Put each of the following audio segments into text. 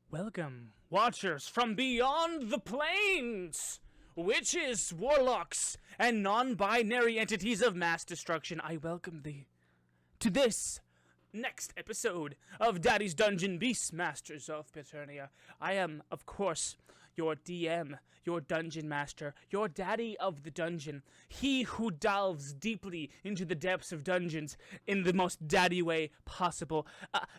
Welcome, watchers from beyond the plains! Witches, warlocks, and non-binary entities of mass destruction, I welcome thee to this next episode of Daddy's Dungeon Beastmasters of Paternia. I am, of course, your DM, your dungeon master, your daddy of the dungeon, he who delves deeply into the depths of dungeons in the most daddy way possible.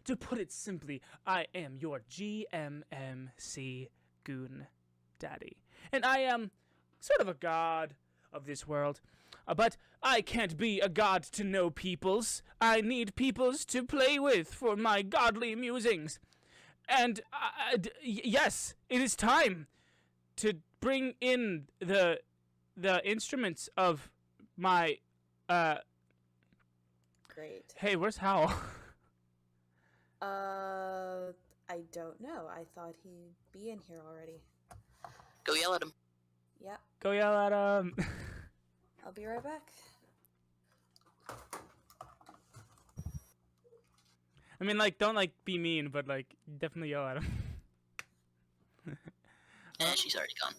To put it simply, I am your GMMC Goon Daddy. And I am sort of a god of this world. But I can't be a god to no peoples. I need peoples to play with for my godly musings. And yes, it is time to bring in the instruments of my Great. Hey, where's Howle? I don't know. I thought he'd be in here already. Go yell at him. Yep. Go yell at him. I'll be right back. I mean, don't be mean, but definitely yell at him. She's already gone.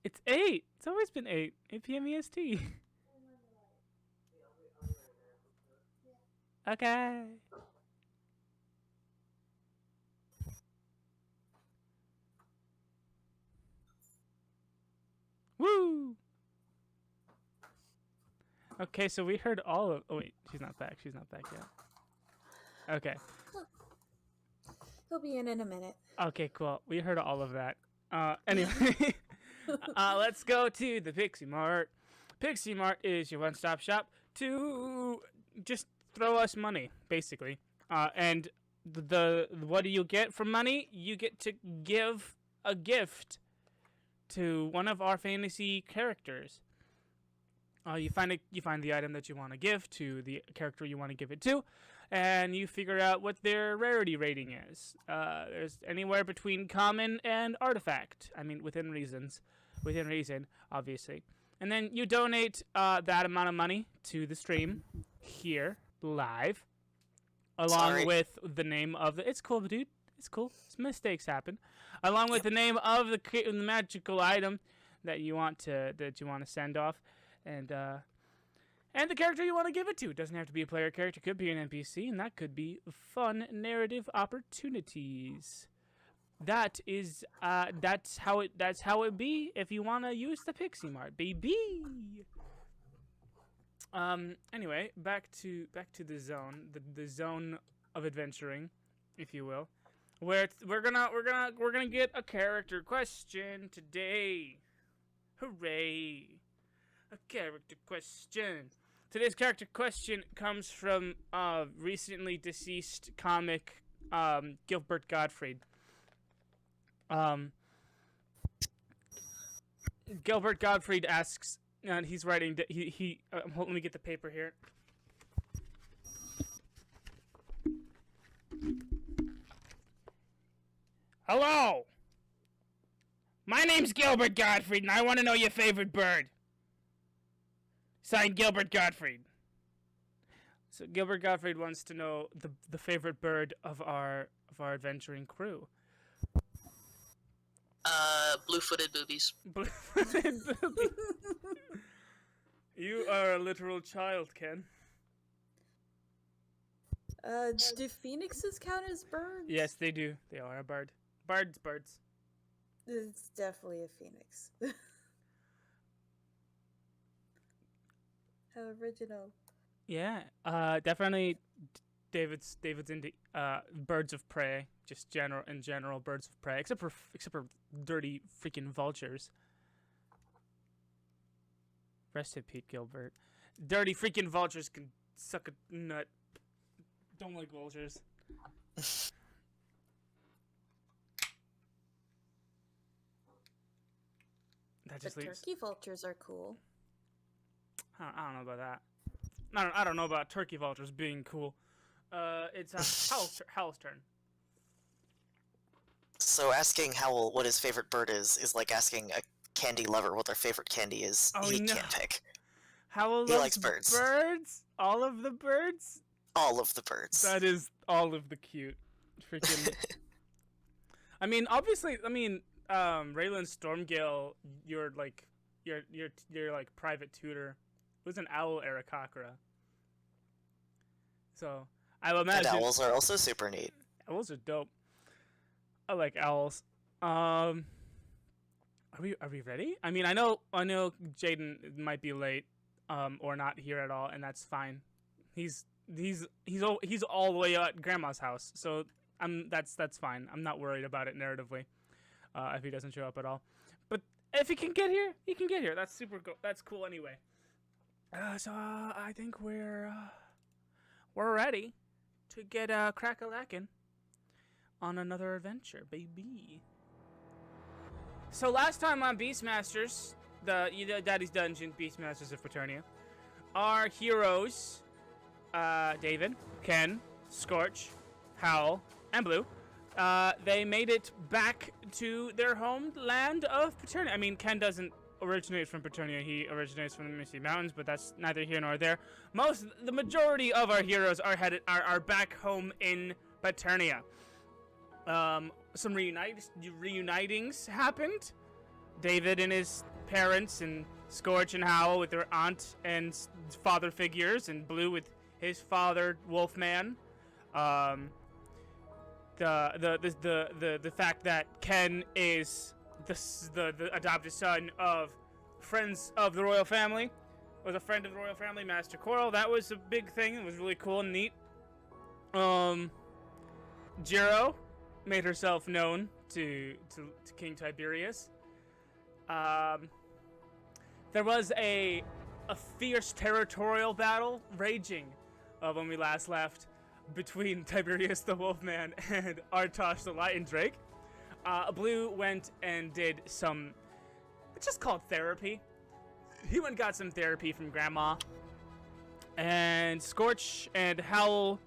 It's 8. It's always been 8. 8 p.m. EST. Okay. Woo! Okay, so we heard all of... Oh, wait. She's not back. She's not back yet. Okay. He'll be in a minute. Okay, cool. We heard all of that. Anyway. Let's go to the Pixie Mart. Pixie Mart is your one-stop shop to just throw us money, basically. And what do you get from money? You get to give a gift to one of our fantasy characters. You find the item that you want to give to the character you want to give it to, and you figure out what their rarity rating is. There's anywhere between common and artifact. I mean, within reason, obviously. And then you donate that amount of money to the stream here live, along with the name of the. It's cool, dude. It's cool. Mistakes happen. Along with the name of the magical item that you want to send off, and the character you want to give it to. It doesn't have to be a player character. It could be an NPC, and that could be fun narrative opportunities. That's how it be if you want to use the Pixie Mart, baby. Anyway, back to the zone, the zone of adventuring, if you will. Where we're gonna get a character question today. Hooray! A character question. Today's character question comes from recently deceased comic Gilbert Gottfried. Gilbert Gottfried asks, and he's writing. Let me get the paper here. Hello! My name's Gilbert Gottfried, and I want to know your favorite bird. Signed, Gilbert Gottfried. So Gilbert Gottfried wants to know the favorite bird of our adventuring crew. Blue-footed boobies. Blue-footed boobies. You are a literal child, Ken. Do phoenixes count as birds? Yes, they do. They are a bird. Birds. It's definitely a phoenix. How original. Yeah, definitely. David's into birds of prey, just general birds of prey, except for dirty freaking vultures. Rest in peace, Gilbert. Dirty freaking vultures can suck a nut. Don't like vultures. That just leaves. Turkey vultures are cool. I don't know about that. I don't know about turkey vultures being cool. It's Howle's turn. So asking Howle what his favorite bird is like asking a candy lover what their favorite candy is. Oh, he no. can't pick. Howle He loves likes birds. Birds? All of the birds? all of the birds. That is all of the cute. Freaking. I mean, obviously, Raylan Stormgale, your like private tutor, was an owl Aarakocra. So I would imagine And owls are also super neat. owls are dope. I like owls. Are we ready? I mean, I know Jyden might be late, or not here at all, and that's fine. He's all the way at Grandma's house, so that's fine. I'm not worried about it narratively, if he doesn't show up at all. But if he can get here, he can get here. That's that's cool anyway. So I think we're ready to get crack-a-lackin' on another adventure, baby. So last time on Beastmasters, the Daddy's Dungeon, Beastmasters of Paternia, our heroes, David, Ken, Skortch, Howle, and Blue, they made it back to their homeland of Paternia. I mean, Ken doesn't originate from Paternia; he originates from the Misty Mountains, but that's neither here nor there. The majority of our heroes are back home in Paternia. Some reunitings happened. David and his parents, and Skortch and Howle with their aunt and father figures, and Blue with his father Wolfman. The fact that Ken is the adopted son of friends of the royal family, was a friend of the royal family, Master Coral. That was a big thing. It was really cool and neat. Jiro made herself known to King Tiberius. There was a fierce territorial battle raging when we last left between Tiberius the Wolfman and Artosh the Lion Drake. Blue went and did some, it's just called therapy. He went and got some therapy from Grandma. And Skortch and Howle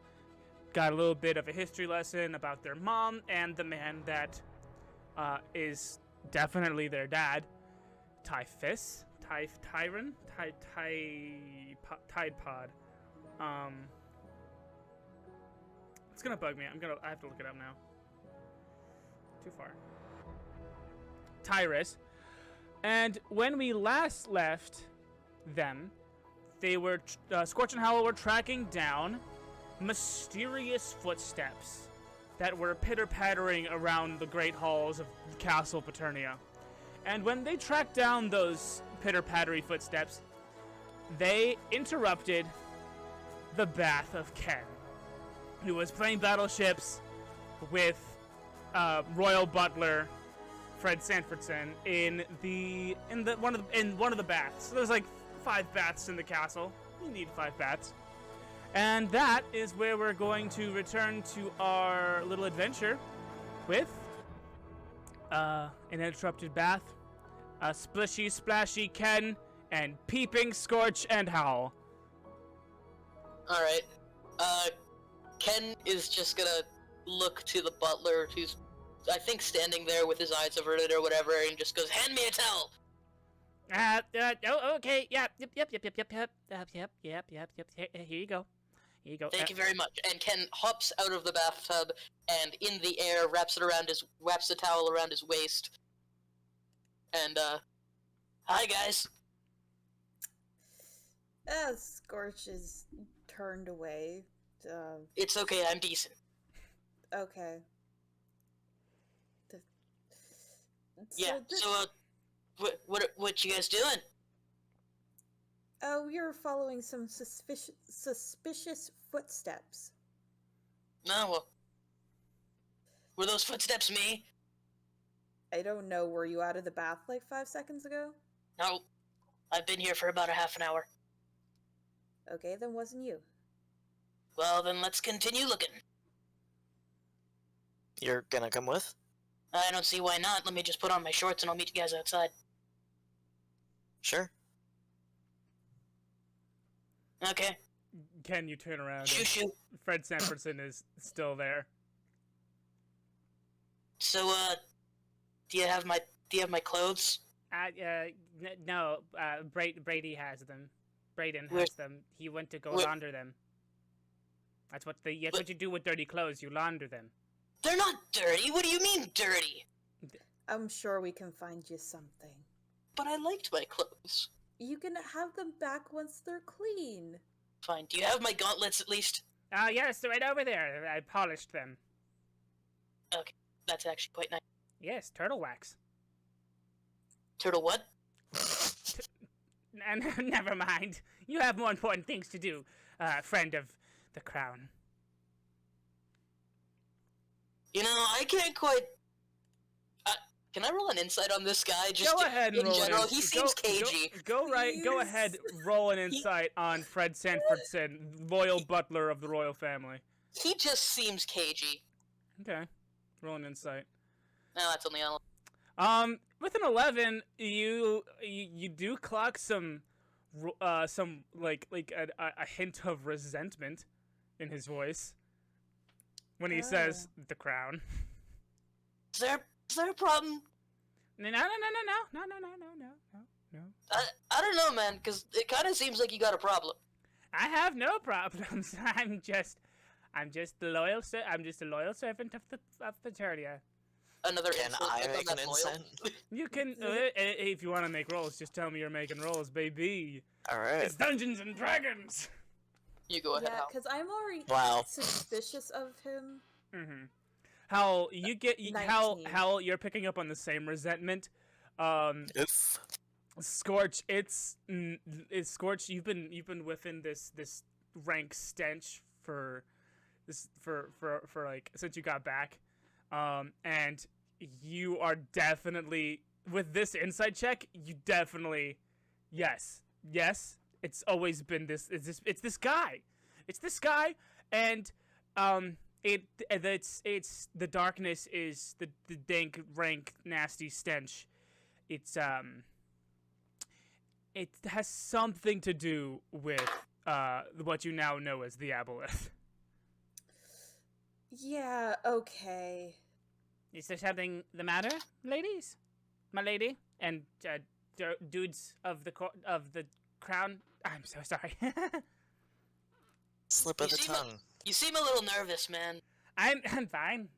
got a little bit of a history lesson about their mom and the man that is definitely their dad, Typhus, Tyron, Tide Pod. It's gonna bug me. I have to look it up now. Too far. Tyrus. And when we last left them, they were Skortch and Howle were tracking down mysterious footsteps that were pitter-pattering around the great halls of Castle Paternia. And when they tracked down those pitter-pattery footsteps, they interrupted the bath of Ken, who was playing battleships with royal butler Fred Sanfordson in one of the baths. So there's like 5 baths in the castle. You need 5 baths. And that is where we're going to return to our little adventure with an interrupted bath, a splishy splashy Ken, and peeping Skortch and Howle. Alright. Ken is just gonna look to the butler, who's, I think, standing there with his eyes averted or whatever, and just goes, "Hand me a towel!" Okay, yep. Here you go. Thank you very much. And Ken hops out of the bathtub, and in the air, wraps the towel around his waist. And, hi guys. Skortch is turned away. It's okay, I'm decent. Okay. What you guys doing? Oh, we are following some suspicious footsteps. No, well, were those footsteps me? I don't know. Were you out of the bath like 5 seconds ago? No, I've been here for about a half an hour. Okay, then wasn't you. Well, then let's continue looking. You're gonna come with? I don't see why not. Let me just put on my shorts and I'll meet you guys outside. Sure. Okay. Ken, you turn around. Shoo. Fred Sanfordson is still there. So, do you have my clothes? No. Brady has them. Braden has Where's- them. He went to go where- launder them. That's what you do with dirty clothes. You launder them. They're not dirty. What do you mean dirty? I'm sure we can find you something. But I liked my clothes. You can have them back once they're clean. Fine. Do you have my gauntlets at least? Yes, they're right over there. I polished them. Okay, that's actually quite nice. Yes, turtle wax. Turtle what? And never mind. You have more important things to do, friend of the crown. You know, I can't quite... can I roll an insight on this guy? Just Go ahead and in roll general, it. he seems cagey. Go ahead, roll an insight on Fred Sanfordson, loyal butler of the royal family. He just seems cagey. Okay, roll an insight. No, that's only on... With an 11, you do clock some like a hint of resentment in his voice when he says the crown. Is there a problem? No. I don't know, man, because it kind of seems like you got a problem. I have no problems. I'm just a loyal servant of Paternia. Another Can insult, I I'm make not an loyal. insight? You can, if you want to make rolls, just tell me you're making rolls, baby. Alright. It's Dungeons and Dragons. You go ahead, Yeah, Hal. because I'm already suspicious of him. Mm-hmm. Howle, Howle, you're picking up on the same resentment. If Skortch, it's Skortch. You've been whiffing this rank stench for like since you got back, and you are definitely with this insight check. You definitely, yes, it's always been this. It's this guy, and it's the darkness is the dank, rank, nasty stench. It has something to do with what you now know as the aboleth. Yeah, okay. Is there something the matter, ladies? My lady and dudes of the crown. I'm so sorry. slip of the tongue. You seem a little nervous, man. I'm fine.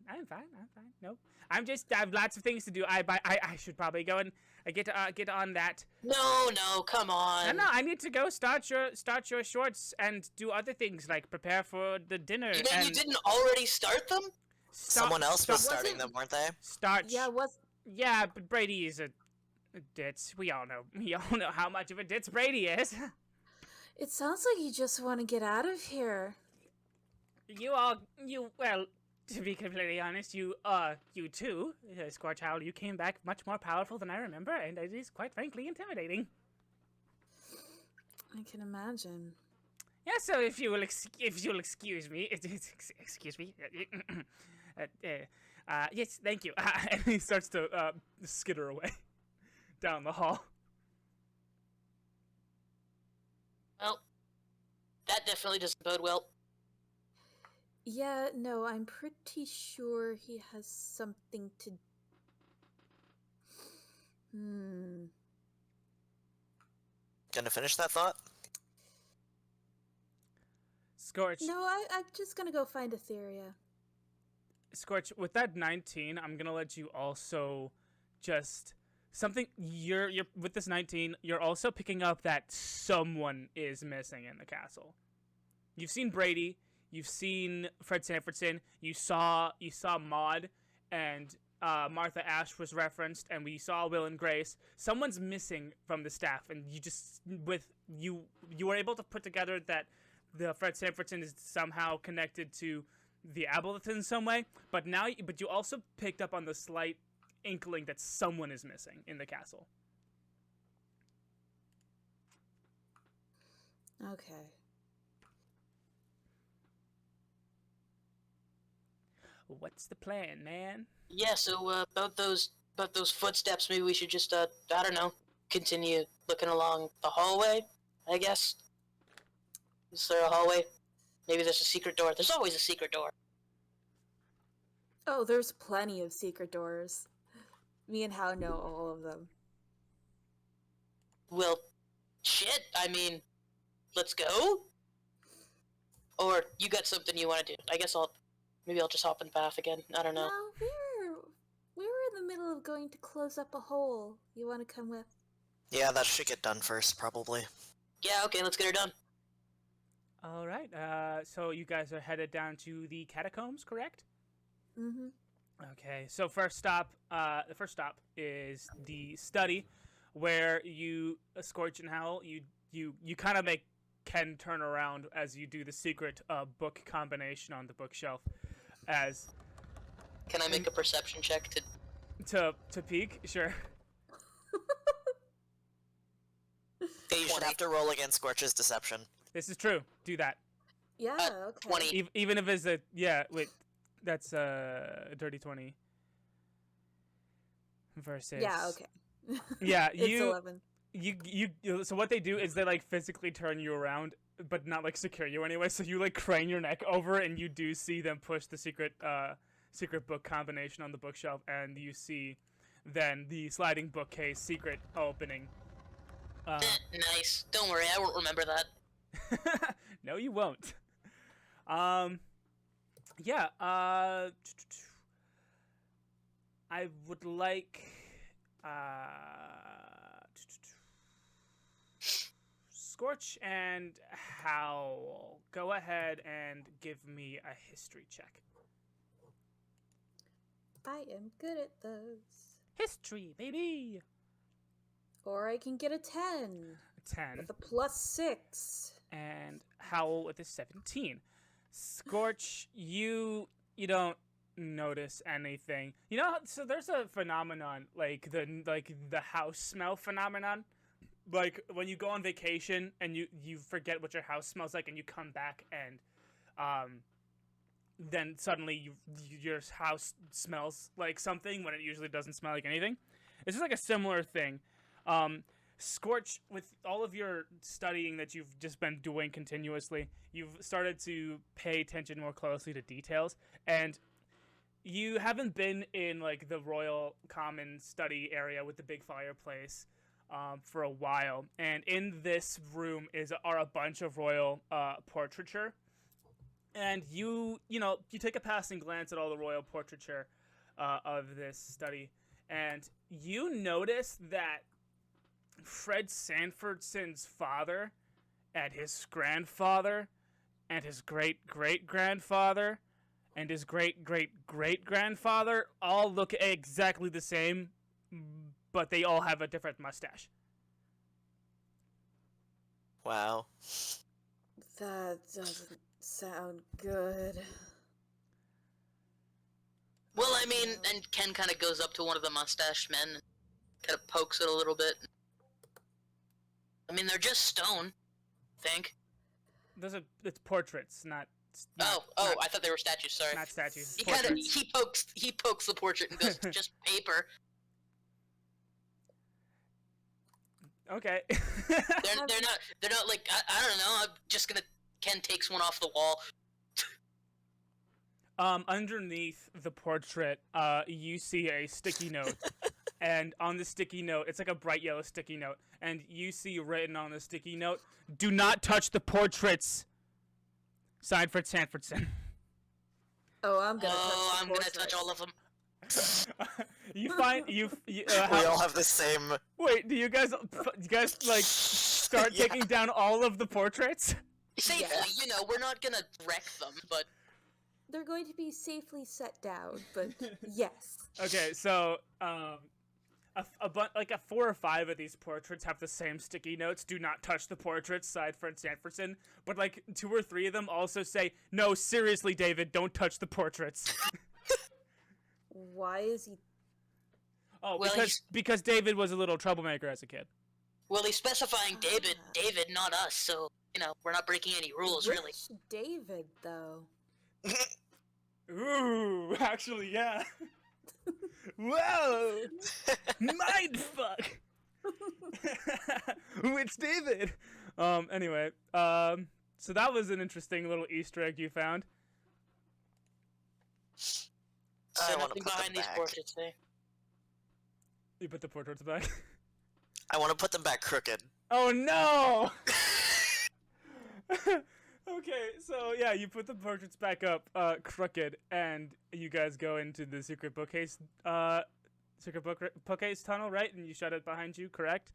No, I have lots of things to do. I should probably go and get on that. No, come on. No, I need to go start your shorts and do other things like prepare for the dinner. You mean you didn't already start them? Someone else was starting them, weren't they? Yeah, but Brady is a ditz. We all know how much of a ditz Brady is. It sounds like you just want to get out of here. Well, to be completely honest, you too, Skortch Howle, you came back much more powerful than I remember, and it is quite frankly intimidating. I can imagine. Yeah, so if you'll excuse me, excuse me, yes, thank you. And he starts to skitter away down the hall. Well, that definitely doesn't bode well. Yeah, no, I'm pretty sure he has something to... Gonna finish that thought? Skortch. No, I'm just gonna go find Etheria. Skortch, with that 19, I'm gonna let you also just something. You're with this 19. You're also picking up that someone is missing in the castle. You've seen Brady. You've seen Fred Sanfordson. You saw Maud, and Martha Ashe was referenced, and we saw Will and Grace. Someone's missing from the staff, and you were able to put together that the Fred Sanfordson is somehow connected to the aboleth in some way. But you also picked up on the slight inkling that someone is missing in the castle. Okay. What's the plan, man? Yeah, so about those footsteps, maybe we should just I don't know, continue looking along the hallway, I guess. Is there a hallway? Maybe there's a secret door. There's always a secret door. Oh, there's plenty of secret doors. Me and Hal know all of them. Well, shit, I mean, let's go? Or you got something you want to do. I guess maybe I'll just hop in the path again. I don't know. No, we were in the middle of going to close up a hole. You want to come with? Yeah, that should get done first, probably. Yeah, okay, let's get her done. All right. So you guys are headed down to the catacombs, correct? Mm-hmm. Okay. So the first stop is the study, where you, Skortch and Howle, you kind of make Ken turn around as you do the secret book combination on the bookshelf, as Can I make a perception check to peek. Sure. Hey, you should have to roll against Skorch's deception. This is true. Do that. Yeah. Okay. 20. Even if it's wait, that's a dirty 20 versus. Yeah. Okay. Yeah, It's 11. So what they do is they like physically turn you around, but not like secure you anyway. So you like crane your neck over, and you do see them push the secret book combination on the bookshelf, and you see then the sliding bookcase secret opening. Nice. Don't worry, I won't remember that. No, you won't. Yeah. I would like. Skortch and Howle, go ahead and give me a history check. I am good at those. History, baby! Or I can get a 10. 10. With a +6. And Howle with a 17. Skortch, you don't notice anything. You know, so there's a phenomenon, like the house smell phenomenon. Like when you go on vacation and you forget what your house smells like, and you come back and then suddenly your house smells like something when it usually doesn't smell like anything. It's just like a similar thing. Skortch, with all of your studying that you've just been doing continuously, you've started to pay attention more closely to details, and you haven't been in like the royal common study area with the big fireplace for a while, and in this room are a bunch of royal portraiture, and you take a passing glance at all the royal portraiture of this study, and you notice that Fred Sanfordson's father and his grandfather and his great-great-grandfather and his great-great-great-grandfather all look exactly the same, but they all have a different mustache. Wow. That doesn't sound good. Well, I mean, and Ken kind of goes up to one of the mustached men and kind of pokes it a little bit. I mean, they're just stone, I think. It's portraits, not I thought they were statues. Sorry, not statues. He pokes the portrait and goes, "Just paper." Okay. They're not like I don't know. I'm just gonna. Ken takes one off the wall. Underneath the portrait, you see a sticky note, and on the sticky note, it's like a bright yellow sticky note, and you see written on the sticky note, "Do not touch the portraits." Signed Fred Sanfordson. Oh, I'm gonna touch all of them. You find we all have the same. Wait, do you guys like start Yeah. taking down all of the portraits? Safely, we're not gonna wreck them, but They're going to be safely set down, but yes. Okay, so like 4 or 5 of these portraits have the same sticky notes. Do not touch the portraits, signed Fred Sanfordson. But like 2 or 3 of them also say, "No, seriously, David, don't touch the portraits." Why is he? Oh, Well, because David was a little troublemaker as a kid. well, he's specifying David, not us. So we're not breaking any rules, really. Which David, though? Ooh, actually, yeah. Whoa! Mindfuck! It's David! Anyway, so that was an interesting little Easter egg you found. I So want to nothing put behind them these back. portraits, eh? You put the portraits back? I want to put them back crooked. Oh no! Okay, so yeah, you put the portraits back up, crooked, and you guys go into the secret bookcase tunnel, right? And you shut it behind you, correct?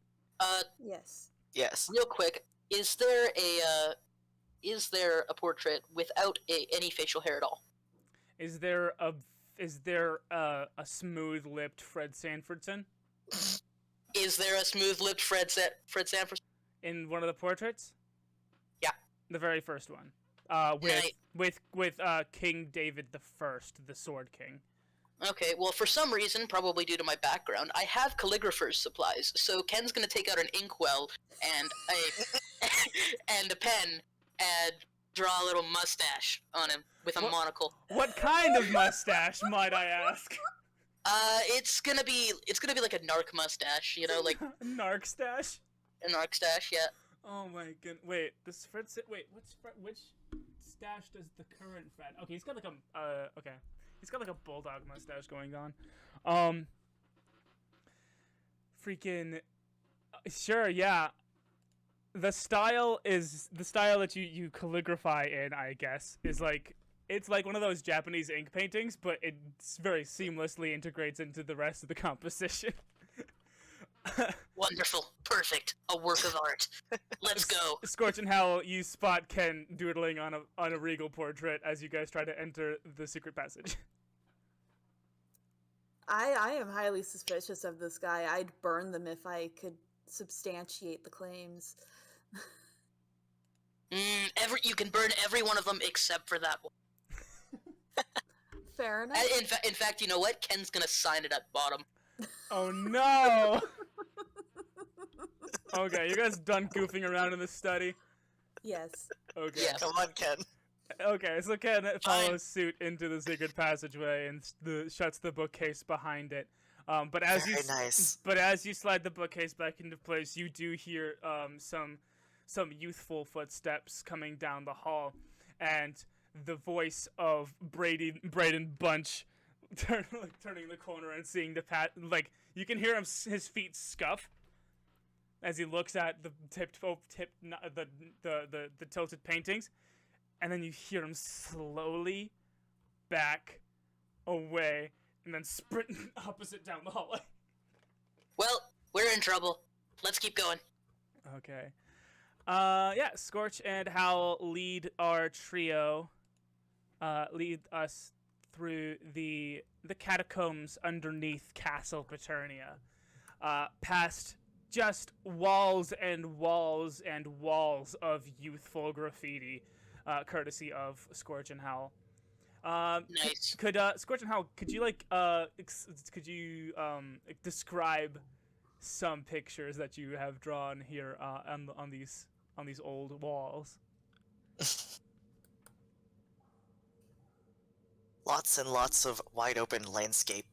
Yes. Yes. Real quick, is there a portrait without any facial hair at all? Is there a smooth-lipped Fred Sanfordson Is there a smooth-lipped Fred Sanford? in one of the portraits? Yeah. The very first one. With King David the First, the Sword King. Okay, well, for some reason, probably due to my background, I have calligrapher's supplies. So Ken's gonna take out an inkwell and a pen and draw a little mustache on him with a monocle. What kind of mustache, might I ask? It's gonna be like a narc mustache, you know, like Narc stash? a narc stash, yeah. Oh my god! Wait, this Fred. Wait, which stash does the current Fred? Okay, he's got like he's got like a bulldog mustache going on. Freaking. Sure, yeah. The style that you calligraphy in, I guess, is like it's like one of those Japanese ink paintings, but it's very seamlessly integrates into the rest of the composition. Wonderful. Perfect. A work of art. Let's go. Skortch and Howle, you spot Ken doodling on a regal portrait as you guys try to enter the secret passage. I am highly suspicious of this guy. I'd burn them if I could substantiate the claims. You can burn every one of them except for that one. Fair enough. In fact, you know what? Ken's gonna sign it at bottom. Oh no! Okay, you guys done goofing around in the study? Yes. Okay. Yes. Come on, Ken. Okay, so Ken follows suit into the secret passageway and shuts the bookcase behind it. But as you slide the bookcase back into place, you do hear some youthful footsteps coming down the hall, and the voice of Braden Bunch turning the corner and seeing you can hear his feet scuff as he looks at the the tilted paintings, and then you hear him slowly back away and then sprint opposite down the hallway. Well, we're in trouble. Let's keep going. Okay. Yeah, Skortch and Howle lead our trio, lead us through the catacombs underneath Castle Paternia, past just walls and walls and walls of youthful graffiti, courtesy of Skortch and Howle. Nice. Could Skortch and Howle, could you describe some pictures that you have drawn here on these old walls? Lots and lots of wide open landscape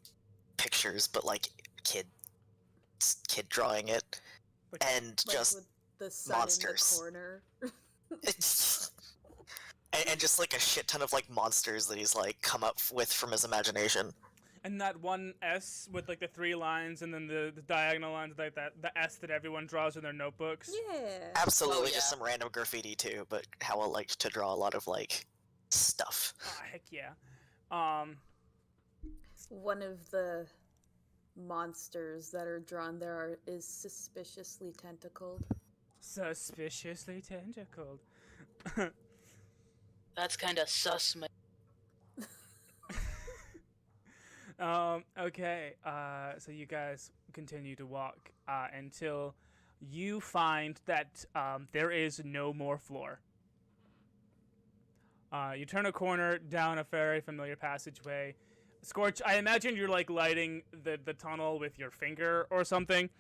pictures, but like kid drawing it, and Like just with the sun monsters. in the corner. and just like a shit ton of like monsters that he's like come up with from his imagination. And that one S with like the 3 lines and then the diagonal lines like that, the S that everyone draws in their notebooks. Yeah. Absolutely, Oh, yeah. just some random graffiti too. But Howell liked to draw a lot of like stuff. Oh, heck yeah. One of the monsters that are drawn there is suspiciously tentacled. Suspiciously tentacled. That's kind of sus, man. Okay, so you guys continue to walk until you find that there is no more floor. You turn a corner down a very familiar passageway. Skortch, I imagine you're like lighting the tunnel with your finger or something.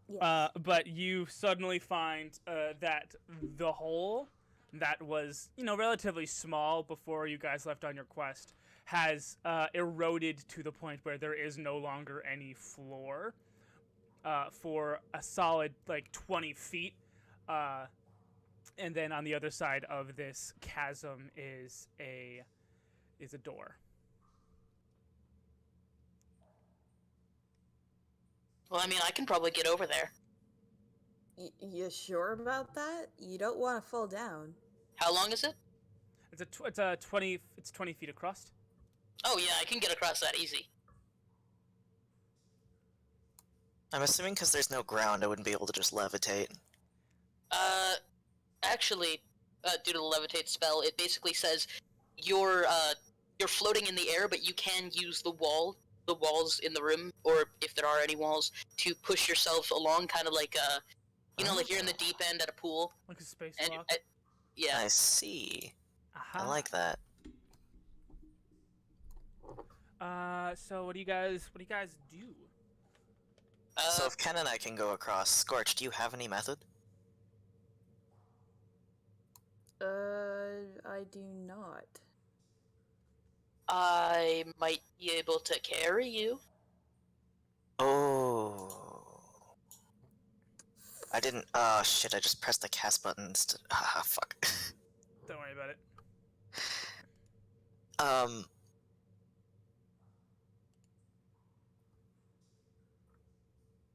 Yes. But you suddenly find that the hole that was, relatively small before you guys left on your quest has eroded to the point where there is no longer any floor for a solid, 20 feet. And then on the other side of this chasm is a door. Well, I mean, I can probably get over there. You sure about that? You don't want to fall down. How long is it? It's 20 feet across. Oh yeah, I can get across that easy. I'm assuming because there's no ground, I wouldn't be able to just levitate. Actually, due to the levitate spell, it basically says you're floating in the air, but you can use the walls in the room, or if there are any walls, to push yourself along, kind of like like you're in the deep end at a pool. Like a space And walk. yeah. I see. Aha. I like that. So what do you guys do? So if Ken and I can go across, Skortch, do you have any method? I do not. I might be able to carry you. Oh. I didn't. Oh shit! I just pressed the cast button instead. Ah, fuck. Don't worry about it.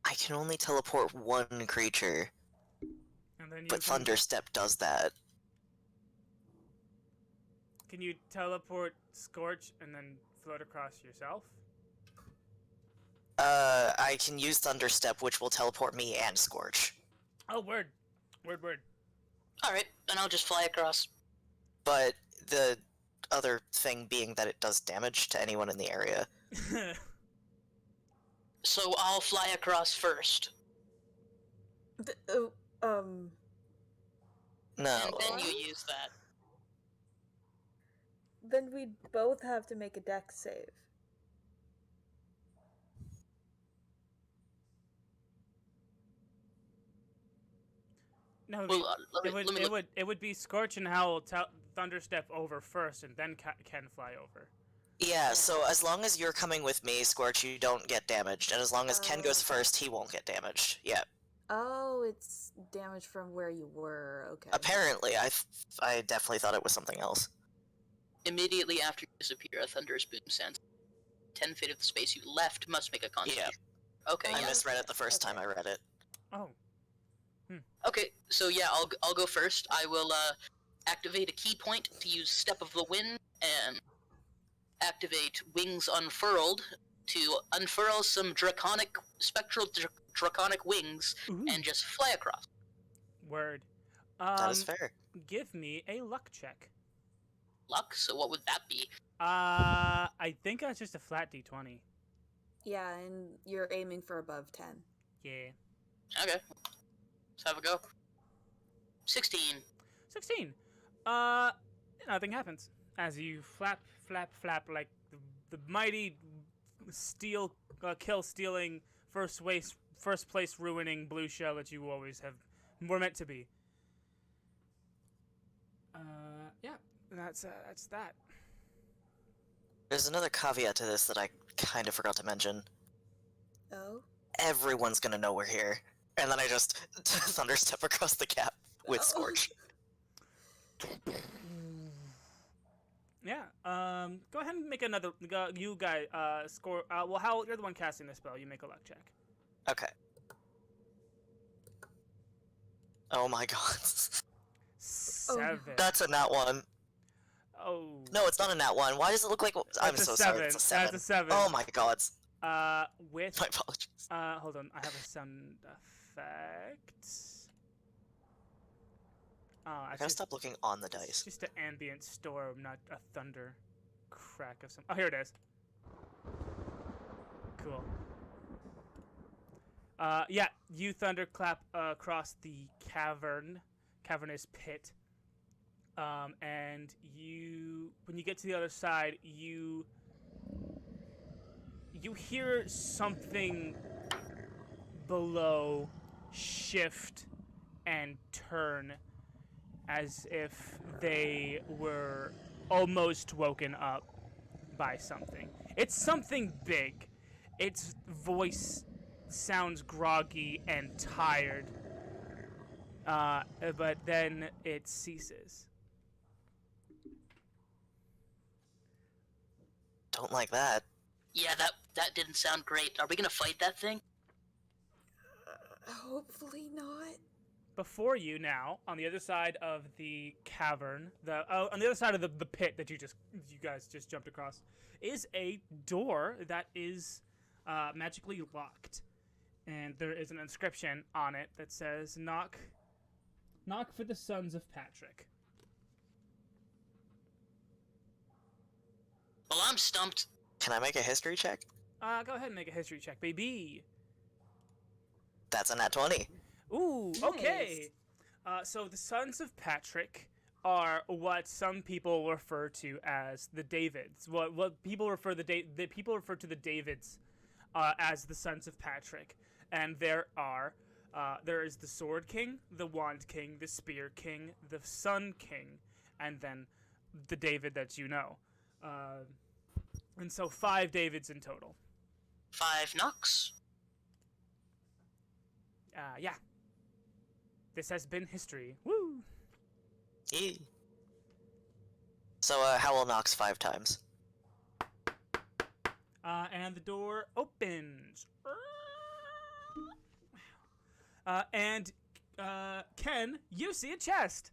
I can only teleport one creature, And then you but can, Thunderstep does that. Can you teleport Skortch and then float across yourself? I can use Thunderstep, which will teleport me and Skortch. Oh, word. Word. Alright, then I'll just fly across. But the other thing being that it does damage to anyone in the area. So I'll fly across first. Oh, No. And then you use that. then we'd both have to make a dex save. No, Well, let me look. it would be Skorch and Howle Thunderstep over first, and then Ken fly over. Yeah, so as long as you're coming with me, Skorch, you don't get damaged, and as long as Ken goes okay. first, he won't get damaged. Yeah. Oh, it's damage from where you were. Okay. Apparently, I definitely thought it was something else. Immediately after you disappear, a thunderous boom sounds. 10 feet of the space you left must make a constitution. Yeah. Okay, I yeah. misread it the first time I read it. Oh. Okay, so yeah, I'll go first. I will activate a key point to use Step of the Wind and activate Wings Unfurled to unfurl some draconic wings Ooh. and just fly across. Word. That is fair. Give me a luck check. Luck, so what would that be? I think that's just a flat d20. Yeah, and you're aiming for above 10. Yeah. Okay, let's have a go. 16. 16. Nothing happens as you flap like the mighty steel kill stealing first place ruining blue shell that you always were meant to be. Yeah, that's that. There's another caveat to this that I kind of forgot to mention. Oh? Everyone's gonna know we're here. And then I just thunderstep across the gap with Skorch. Yeah. Go ahead and make another. You guys score. Well, Howle, you're the one casting the spell. You make a luck check. Okay. Oh my god. 7. That's a nat one. Oh. No, it's not a nat one. Why does it look like... I'm That's a so 7. sorry, it's a 7. That's a 7. Oh my god. With. My apologies. Hold on. I have a sound effect. Oh, I gotta stop looking on the dice. It's just an ambient storm, not a thunder crack of some. Oh, here it is. Cool. Yeah, you thunderclap across the cavernous pit. And when you get to the other side, you hear something below shift and turn as if they were almost woken up by something. It's something big. Its voice sounds groggy and tired. But then it ceases. Don't like that. Yeah, that didn't sound great. Are we gonna fight that thing? Hopefully not. before you now, on the other side of the cavern, on the other side of the pit that you guys just jumped across, is a door that is magically locked, and there is an inscription on it that says "Knock for the Sons of Patrick." Well, I'm stumped. Can I make a history check? Go ahead and make a history check, baby. That's a nat 20. Ooh, Nice. okay. So the Sons of Patrick are what some people refer to as the Davids. What people refer to the Davids as the Sons of Patrick, and there is the Sword King, the Wand King, the Spear King, the Sun King, and then the David that you know. And so 5 Davids in total. 5 knocks. Yeah. This has been history. Woo! Yee. So, Howle knocks 5 times. And the door opens. And Ken, you see a chest.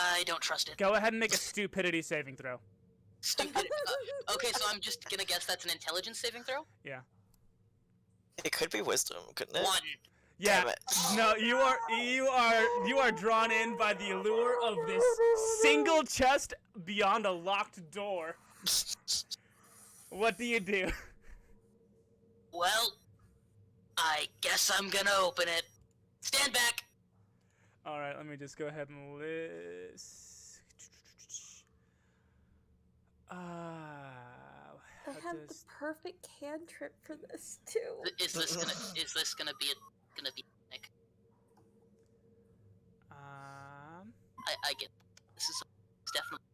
I don't trust it. Go ahead and make a stupidity saving throw. Stupid. Okay, so I'm just gonna guess that's an intelligence saving throw? Yeah. It could be wisdom, couldn't it? 1. Yeah. Damn it. No, you are drawn in by the allure of this single chest beyond a locked door. What do you do? Well, I guess I'm gonna open it. Stand back! All right, let me just go ahead and list. I have the perfect cantrip for this too. Is this gonna be Nick? I get this is definitely.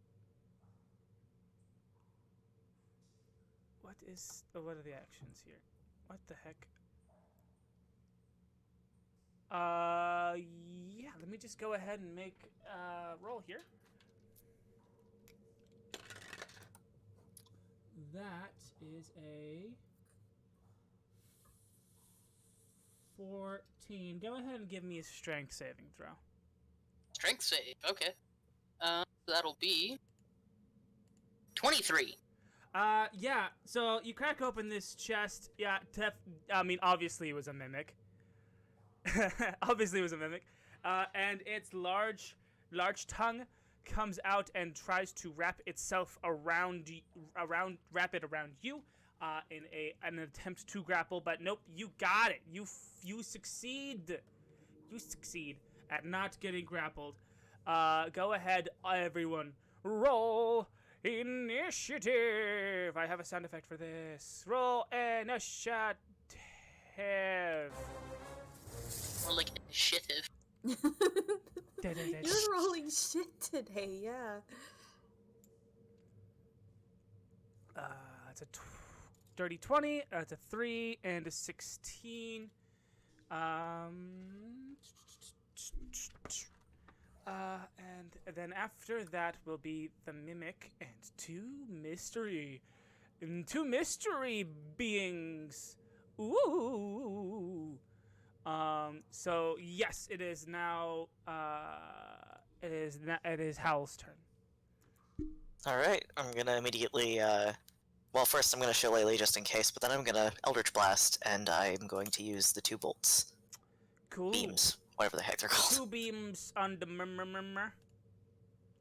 What are the actions here? What the heck? Yeah, let me just go ahead and make a roll here. That is a 14. Go ahead and give me a strength saving throw. Strength save, okay. That'll be 23. Yeah, so you crack open this chest. Yeah, I mean, obviously it was a mimic. Obviously it was a mimic. And its large tongue comes out and tries to wrap itself around you in an attempt to grapple, but nope, you got it. You succeed. You succeed at not getting grappled. Go ahead, everyone. Roll initiative. I have a sound effect for this. Roll initiative. More like initiative. You're rolling shit today, yeah. It's a dirty 20. It's a 3 and a 16. And then after that will be the mimic and two mystery beings. Ooh. So yes, it is now. It is Howle's turn. Alright, I'm gonna immediately, well, first I'm gonna Shillelagh just in case, but then I'm gonna Eldritch Blast, and I'm going to use the 2 bolts. Cool. Beams, whatever the heck they're called. 2 beams on the mimmer.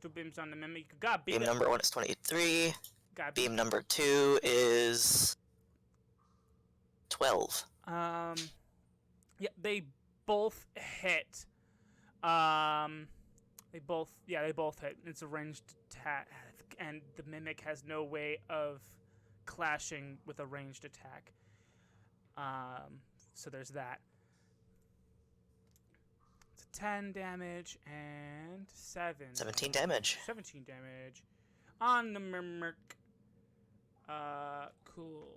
2 beams on the mimmer. You got Beam number 1 is 23. Got Beam number 2 is 12. Yeah, they both hit. They both hit. It's a ranged attack, and the mimic has no way of clashing with a ranged attack. So there's that. It's a 10 damage and 17 damage. 17 damage on the mimic. Cool.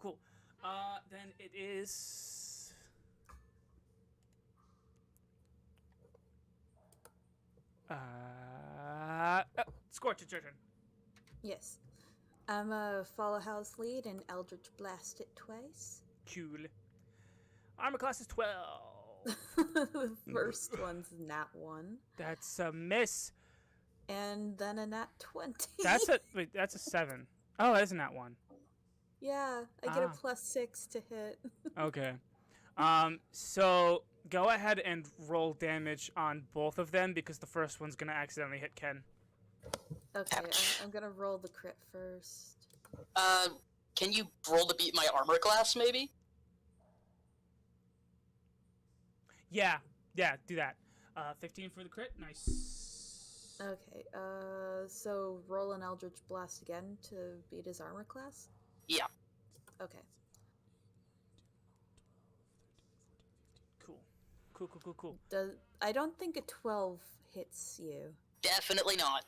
Cool. Then it is. Skortch, it's your turn. Yes. I'm a follow house lead and Eldritch Blast it twice. Cool. Armor class is 12. The first one's nat 1. That's a miss. And then a nat 20. That's a 7. Oh, that isn't that one. Yeah, I get a Ah. +6 to hit. Okay. So go ahead and roll damage on both of them because the first one's gonna accidentally hit Ken. Okay, Ouch. I'm gonna roll the crit first. Can you roll to beat my armor class, maybe? Yeah, do that. 15 for the crit. Nice. Okay, so roll an Eldritch Blast again to beat his armor class? Yeah. Okay. Cool. I don't think a 12 hits you. Definitely not.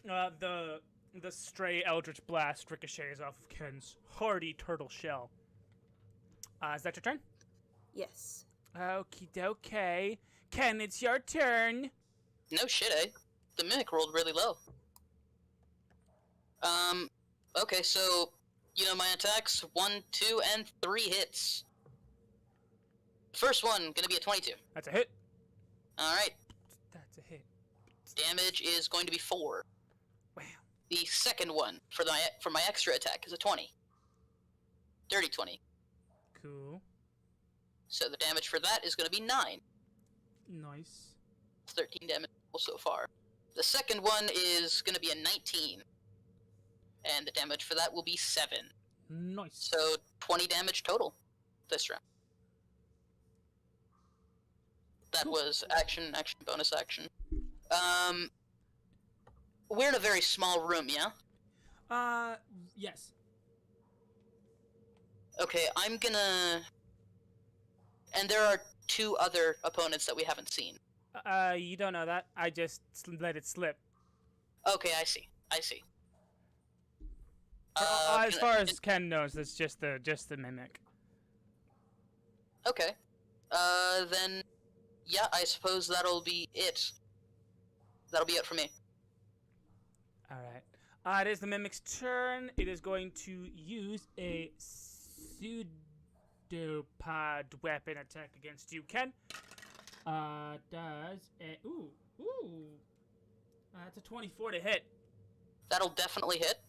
The stray Eldritch Blast ricochets off of Ken's hardy turtle shell. Is that your turn? Yes. Okie dokie. Ken, it's your turn. No shit, eh? The mimic rolled really low. Okay, so, my attacks, 1, 2, and 3 hits. First one, gonna be a 22. That's a hit. Alright, That's a hit. damage is going to be 4. Wow. The second one, for my extra attack, is a 20. Dirty 20. Cool. So the damage for that is gonna be 9. Nice. 13 damage so far. The second one is gonna be a 19. And the damage for that will be 7. Nice. So 20 damage total this round. That was action, bonus action. We're in a very small room, yeah? Yes. Okay, I'm gonna... And there are 2 other opponents that we haven't seen. You don't know that. I just let it slip. Okay, I see. As far as Ken knows, that's just the mimic. Okay. Then... Yeah, I suppose that'll be it. That'll be it for me. Alright. It is the mimic's turn. It is going to use a pseudopod weapon attack against you, Ken. Does a... Ooh. That's a 24 to hit. That'll definitely hit.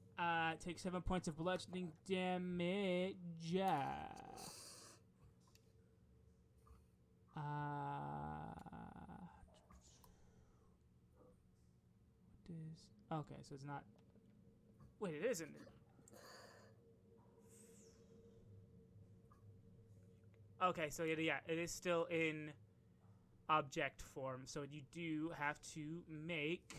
Take 7 points of bludgeoning damage. Okay, so it's not... Wait, it isn't. Okay, so yeah, it is still in object form. So you do have to make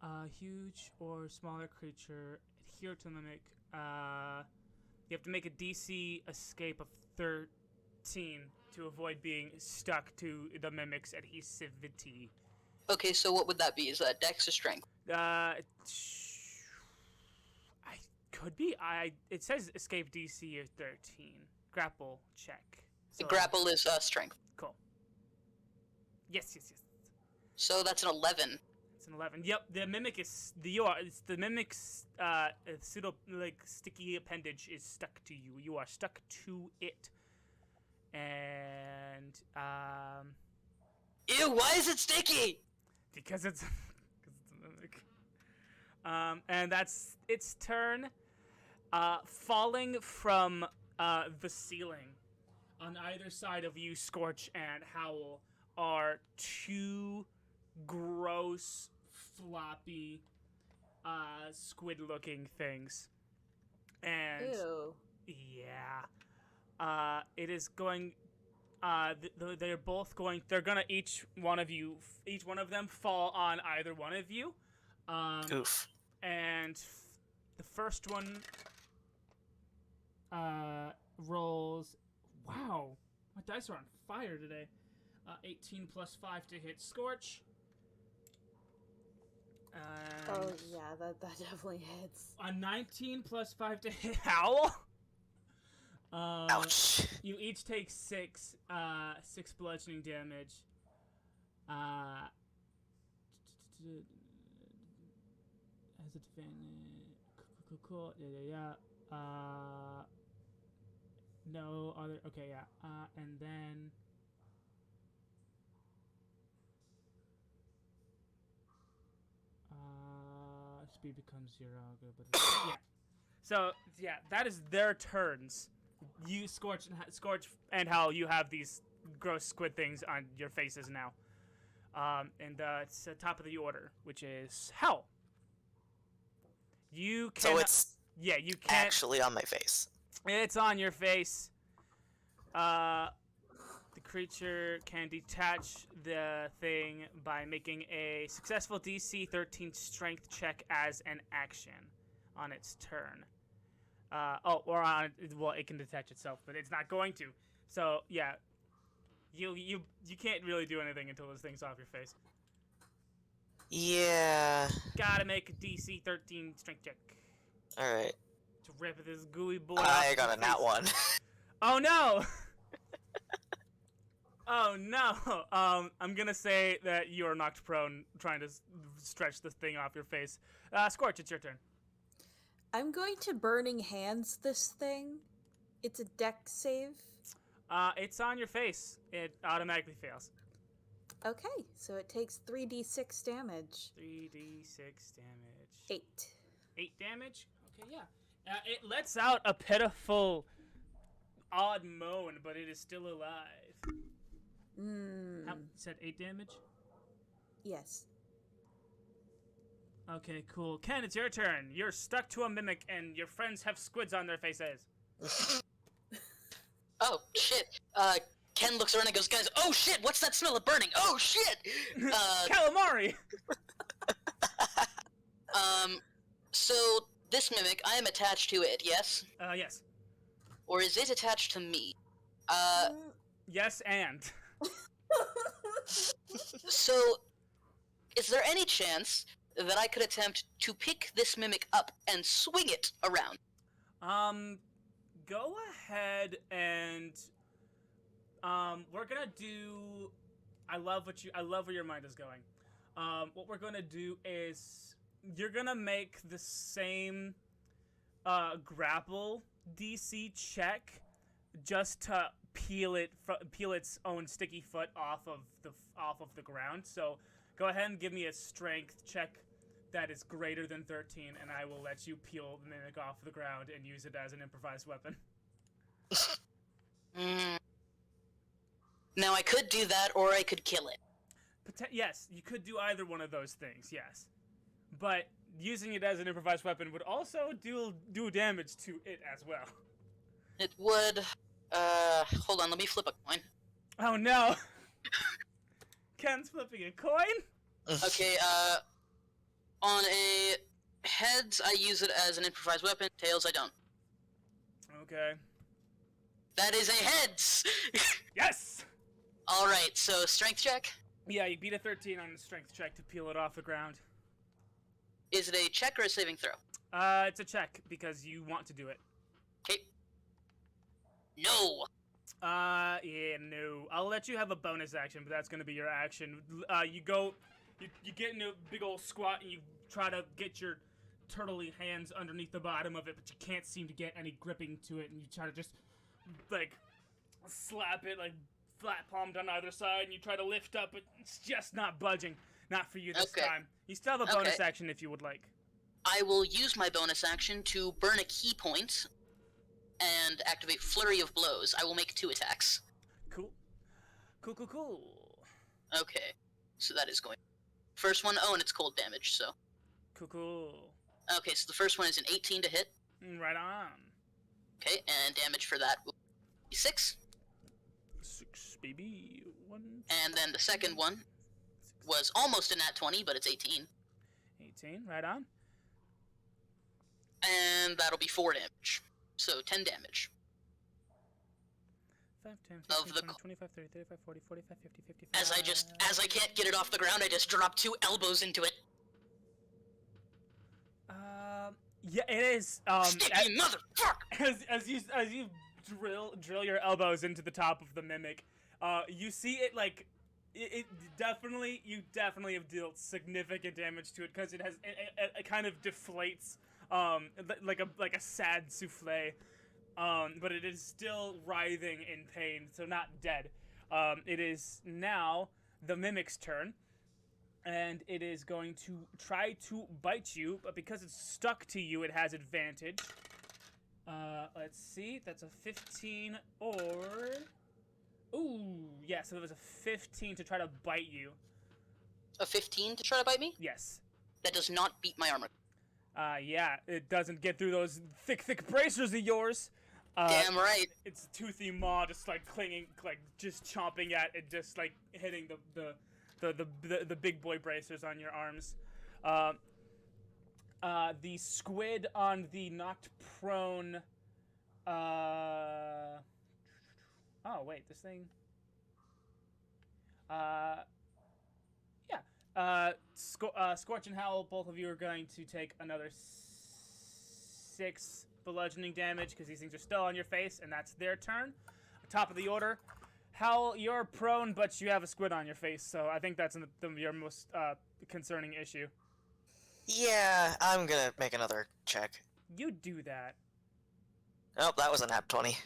a huge or smaller creature adhere to mimic. You have to make a DC escape of 13 to avoid being stuck to the mimic's adhesivity. Okay, so what would that be? Is that Dex or Strength? It says escape DC of 13. Grapple check. The grapple is Strength. Cool. Yes. So that's an 11. It's an 11. Yep, the mimic is it's the mimic's pseudo sticky appendage is stuck to you. You are stuck to it. And Ew, why is it sticky? because it's a mimic. And that's its turn. Falling from the ceiling on either side of you, Skortch and Howle, are 2 gross, floppy, squid-looking things. And Ew. yeah, it is going. They're both going. They're gonna each one of them fall on either one of you. Oof. And the first one rolls. Wow, my dice are on fire today. 18 plus 5 to hit Skortch. And Oh yeah, that definitely hits. a 19 plus 5 to hit Howle. Ouch. You each take 6 bludgeoning damage. has a advantage. Cool. Yeah. No other. Okay, yeah. And then. Speed becomes 0. Yeah. So yeah, that is their turns. You Skortch and Howle, you have these gross squid things on your faces now. And it's the top of the order, which is Howle. You can. So it's you can't. actually on my face. It's on your face. The creature can detach the thing by making a successful DC 13 strength check as an action on its turn. It can detach itself, but it's not going to. So yeah, you can't really do anything until this thing's off your face. Yeah. Gotta make a DC 13 strength check All right. to rip this gooey boy. I off got your a nat face. 1. Oh no! Oh no! I'm gonna say that you are knocked prone trying to stretch this thing off your face. Skortch, it's your turn. I'm going to Burning Hands this thing. It's a dex save. It's on your face. It automatically fails. Okay, so it takes 3d6 damage. 3d6 damage. 8. 8 damage? Okay, yeah. It lets out a pitiful, odd moan, but it is still alive. Said 8 damage? Yes. Okay, cool. Ken, it's your turn. You're stuck to a mimic, and your friends have squids on their faces. Oh, shit. Ken looks around and goes, guys, oh shit, what's that smell of burning? Oh shit! Calamari! So, this mimic, I am attached to it, yes? Yes. Or is it attached to me? Yes, and. So, is there any chance that I could attempt to pick this mimic up and swing it around? Go ahead and, we're gonna do, I love where your mind is going. What we're gonna do is, you're gonna make the same, grapple DC check, just to peel its own sticky foot off of the ground. So, go ahead and give me a strength check that is greater than 13, and I will let you peel the mimic off the ground and use it as an improvised weapon. Now, I could do that, or I could kill it. Yes, you could do either one of those things, yes. But using it as an improvised weapon would also do damage to it as well. It would... hold on, let me flip a coin. Oh no! Ken's flipping a coin? Okay, on a heads, I use it as an improvised weapon. Tails, I don't. Okay. That is a heads! Yes! Alright, so strength check? Yeah, you beat a 13 on the strength check to peel it off the ground. Is it a check or a saving throw? It's a check, because you want to do it. Okay. No! Yeah, no. I'll let you have a bonus action, but that's gonna be your action. You get in a big old squat, and you try to get your turtley hands underneath the bottom of it, but you can't seem to get any gripping to it, and you try to just, like, slap it, like, flat palmed on either side, and you try to lift up, but it's just not budging. Not for you this time. You still have a bonus action if you would like. I will use my bonus action to burn a key point and activate Flurry of Blows. I will make 2 attacks. Cool. Cool. Okay, so that is going. First one, oh, and it's cold damage, so. Cool. Okay, so the first one is an 18 to hit. Right on. Okay, and damage for that will be 6. 6, baby. 1. And then the second one was almost a nat 20, but it's 18. 18, right on. And that'll be 4 damage. So 10 damage. 5, 10, Of 15, the 20, 25, 30, 35, 40, 45, 50, 55. As I can't get it off the ground, I just drop 2 elbows into it. Yeah, it is. Sticky motherfucker! As you drill your elbows into the top of the mimic, you see it like it definitely, you definitely have dealt significant damage to it because it has it kind of deflates like a sad souffle, but it is still writhing in pain, so not dead. It is now the mimic's turn, and it is going to try to bite you, but because it's stuck to you, it has advantage. Let's see, that's a 15 or... Ooh, yeah, so it was a 15 to try to bite you. A 15 to try to bite me? Yes. That does not beat my armor. Yeah, it doesn't get through those thick bracers of yours. Damn right. Its toothy maw just like clinging, like just chomping at it, just like hitting the big boy bracers on your arms. The squid on the knocked prone. Oh wait, this thing. Yeah. Skortch and Howle, both of you are going to take another 6 bludgeoning damage because these things are still on your face, and that's their turn. Top of the order. Howle, you're prone, but you have a squid on your face, so I think that's your most concerning issue. Yeah, I'm gonna make another check. You do that. Oh, that was a nat 20.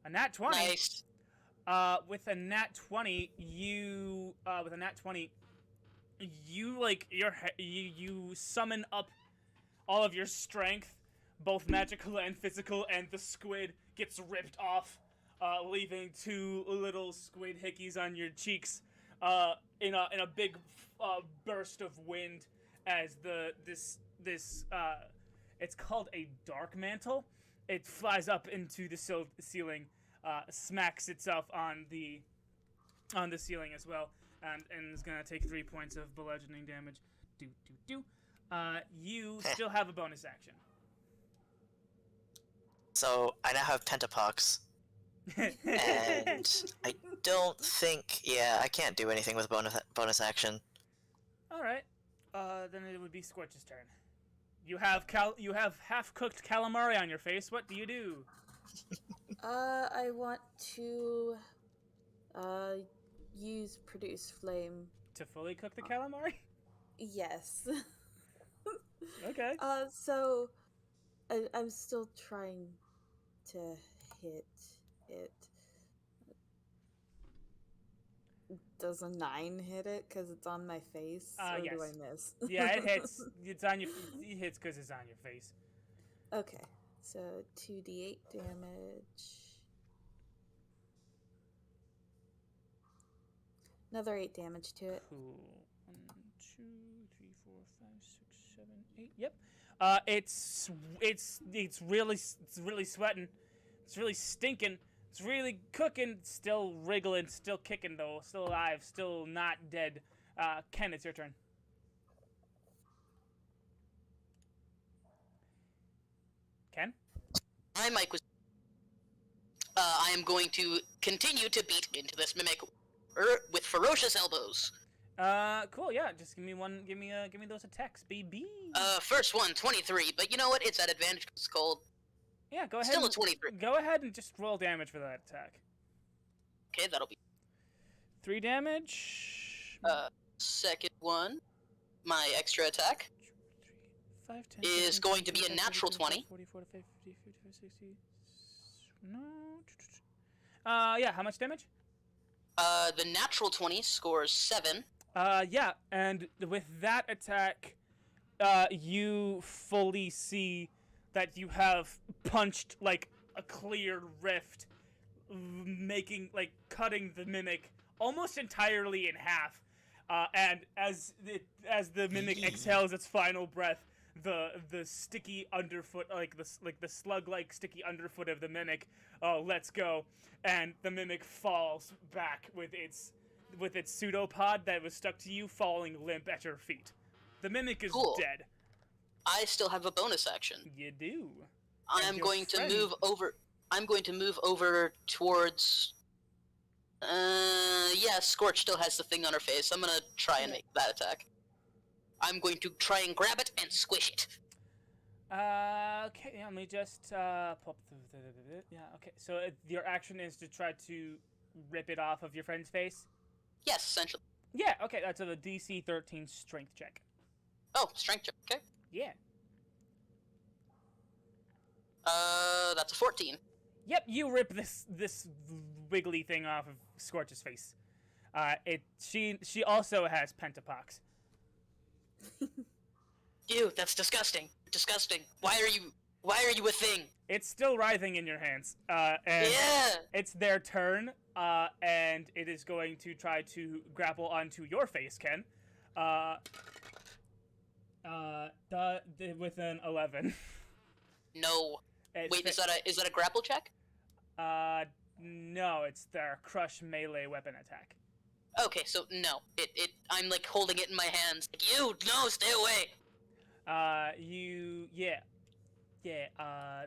A nat 20. Nice. With a nat 20, you summon up all of your strength, both magical and physical, and the squid gets ripped off, leaving 2 little squid hickeys on your cheeks, in a big burst of wind as this it's called a dark mantle. It flies up into the ceiling, smacks itself on the ceiling as well, and is gonna take 3 points of bludgeoning damage. You still have a bonus action. So I now have Tentapox, and I don't think. Yeah, I can't do anything with bonus action. All right. Then it would be Skortch's turn. You have half-cooked calamari on your face. What do you do? I want to use produce flame. To fully cook the calamari? Yes. Okay. So I'm still trying to hit it. Does a 9 hit it because it's on my face, or yes. do I miss? Yeah, it hits. It's on your. It hits because it's on your face. Okay, so 2d8 damage. Another 8 damage to it. Cool. 1, 2, 3, 4, 5, 6, 7, 8. Yep. It's really sweating. It's really stinking. It's really cooking. Still wriggling. Still kicking though. Still alive. Still not dead. Ken, it's your turn. Ken? My mic was. I am going to continue to beat into this mimic with ferocious elbows. Cool. Yeah. Just give me those attacks, baby. First one, 23. But you know what? It's at advantage because it's cold. Yeah. Go ahead. Still a 23. Go ahead and just roll damage for that attack. Okay, that'll be 3 damage. Second one. My extra attack 5, 10, is going to be a natural 20. 40, 50, 55, 60. No. Yeah. How much damage? The natural 20 scores 7. Yeah, and with that attack, you fully see that you have punched, like, a clear rift, cutting the mimic almost entirely in half. And as the mimic exhales its final breath, the sticky underfoot, the slug-like sticky underfoot of the mimic, lets go, and the mimic falls back with its pseudopod that was stuck to you, falling limp at your feet. The mimic is Cool. dead. I still have a bonus action. You do. I'm going to move over. I'm going to move over towards. Yeah, Skortch still has the thing on her face. I'm gonna try and make that attack. I'm going to try and grab it and squish it. Okay, yeah, let me just pop. Yeah, okay. So your action is to try to rip it off of your friend's face. Yes, essentially. Yeah, okay, that's a DC 13 strength check. Oh, strength check. Okay. Yeah. That's a 14. Yep, you rip this wiggly thing off of Skortch's face. She also has pentapox. Ew, that's disgusting. Disgusting. Why are you a thing? It's still writhing in your hands. And Yeah! it's their turn, and it is going to try to grapple onto your face, Ken. With an 11. No. It's Wait, is that a grapple check? No, it's their crush melee weapon attack. Okay, so no. I'm like holding it in my hands. Like, no, stay away.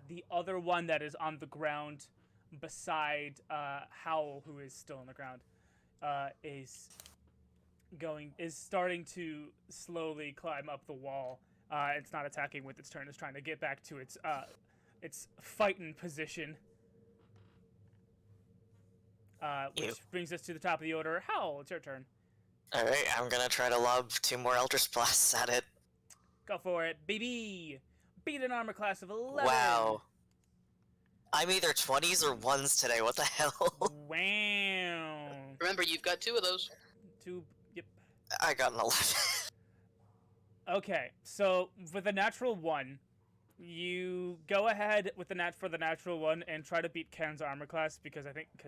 The other one that is on the ground beside Howle, who is still on the ground, is starting to slowly climb up the wall. It's not attacking with its turn. It's trying to get back to its fighting position. Which brings us to the top of the order. Howle, it's your turn. Alright, I'm gonna try to lob 2 more Eldritch Blasts at it. Go for it, baby! Beat an armor class of 11! Wow. I'm either 20s or 1s today, what the hell? Wow. Remember, you've got 2 of those. 2, yep. I got an 11. Okay, so with a natural 1, you go ahead with the natural 1 and try to beat Ken's armor class because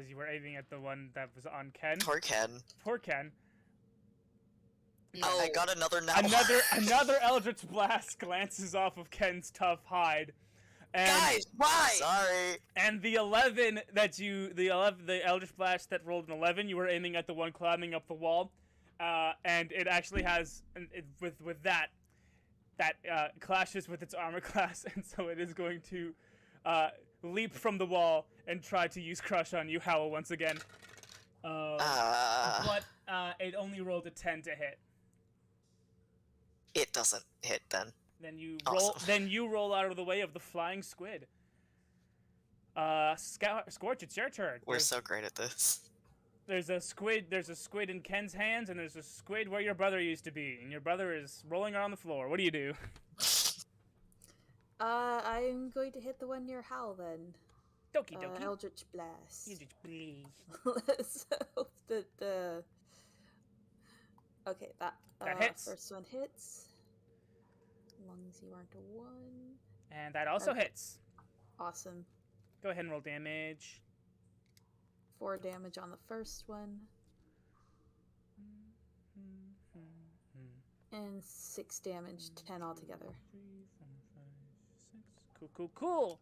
you were aiming at the one that was on Ken. Poor Ken. Poor Ken. No. I got another Another Eldritch Blast glances off of Ken's tough hide. And, Guys, why? Sorry. And the Eldritch Blast that rolled an 11, you were aiming at the one climbing up the wall, and it actually has with that clashes with its armor class, and so it is going to leap from the wall and try to use Crush on you, Howle, once again. But it only rolled a 10 to hit. It doesn't hit then. Then you awesome. roll. Then you roll out of the way of the flying squid. Skortch, it's your turn. We're so great at this. There's a squid in Ken's hands, and there's a squid where your brother used to be, and your brother is rolling around the floor. What do you do? I'm going to hit the one near Howle then. Doki doki. Eldritch Blast. Eldritch Blaze. So okay, that hits. First one hits. As long as you aren't a 1. And that also hits. Awesome. Go ahead and roll damage. 4 damage on the first one. And 6 damage, 10 altogether. 3, 4, 5, 6. Cool.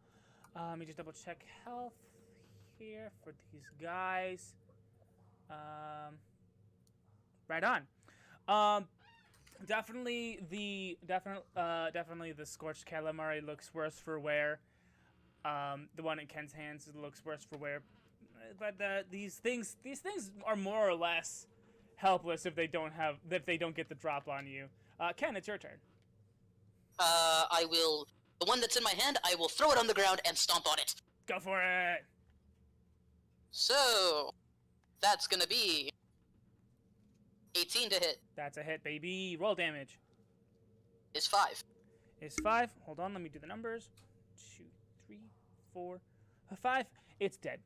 Let me just double check health here for these guys. Right on. Definitely the Skortch calamari looks worse for wear. The one in Ken's hands looks worse for wear. But these things are more or less helpless if they don't get the drop on you. Ken, it's your turn. I will. The one that's in my hand, I will throw it on the ground and stomp on it. Go for it. So, that's gonna be 18 to hit. That's a hit, baby. Roll damage. Is 5. Is 5. Hold on, let me do the numbers. 2, 3, 4, 5. It's dead.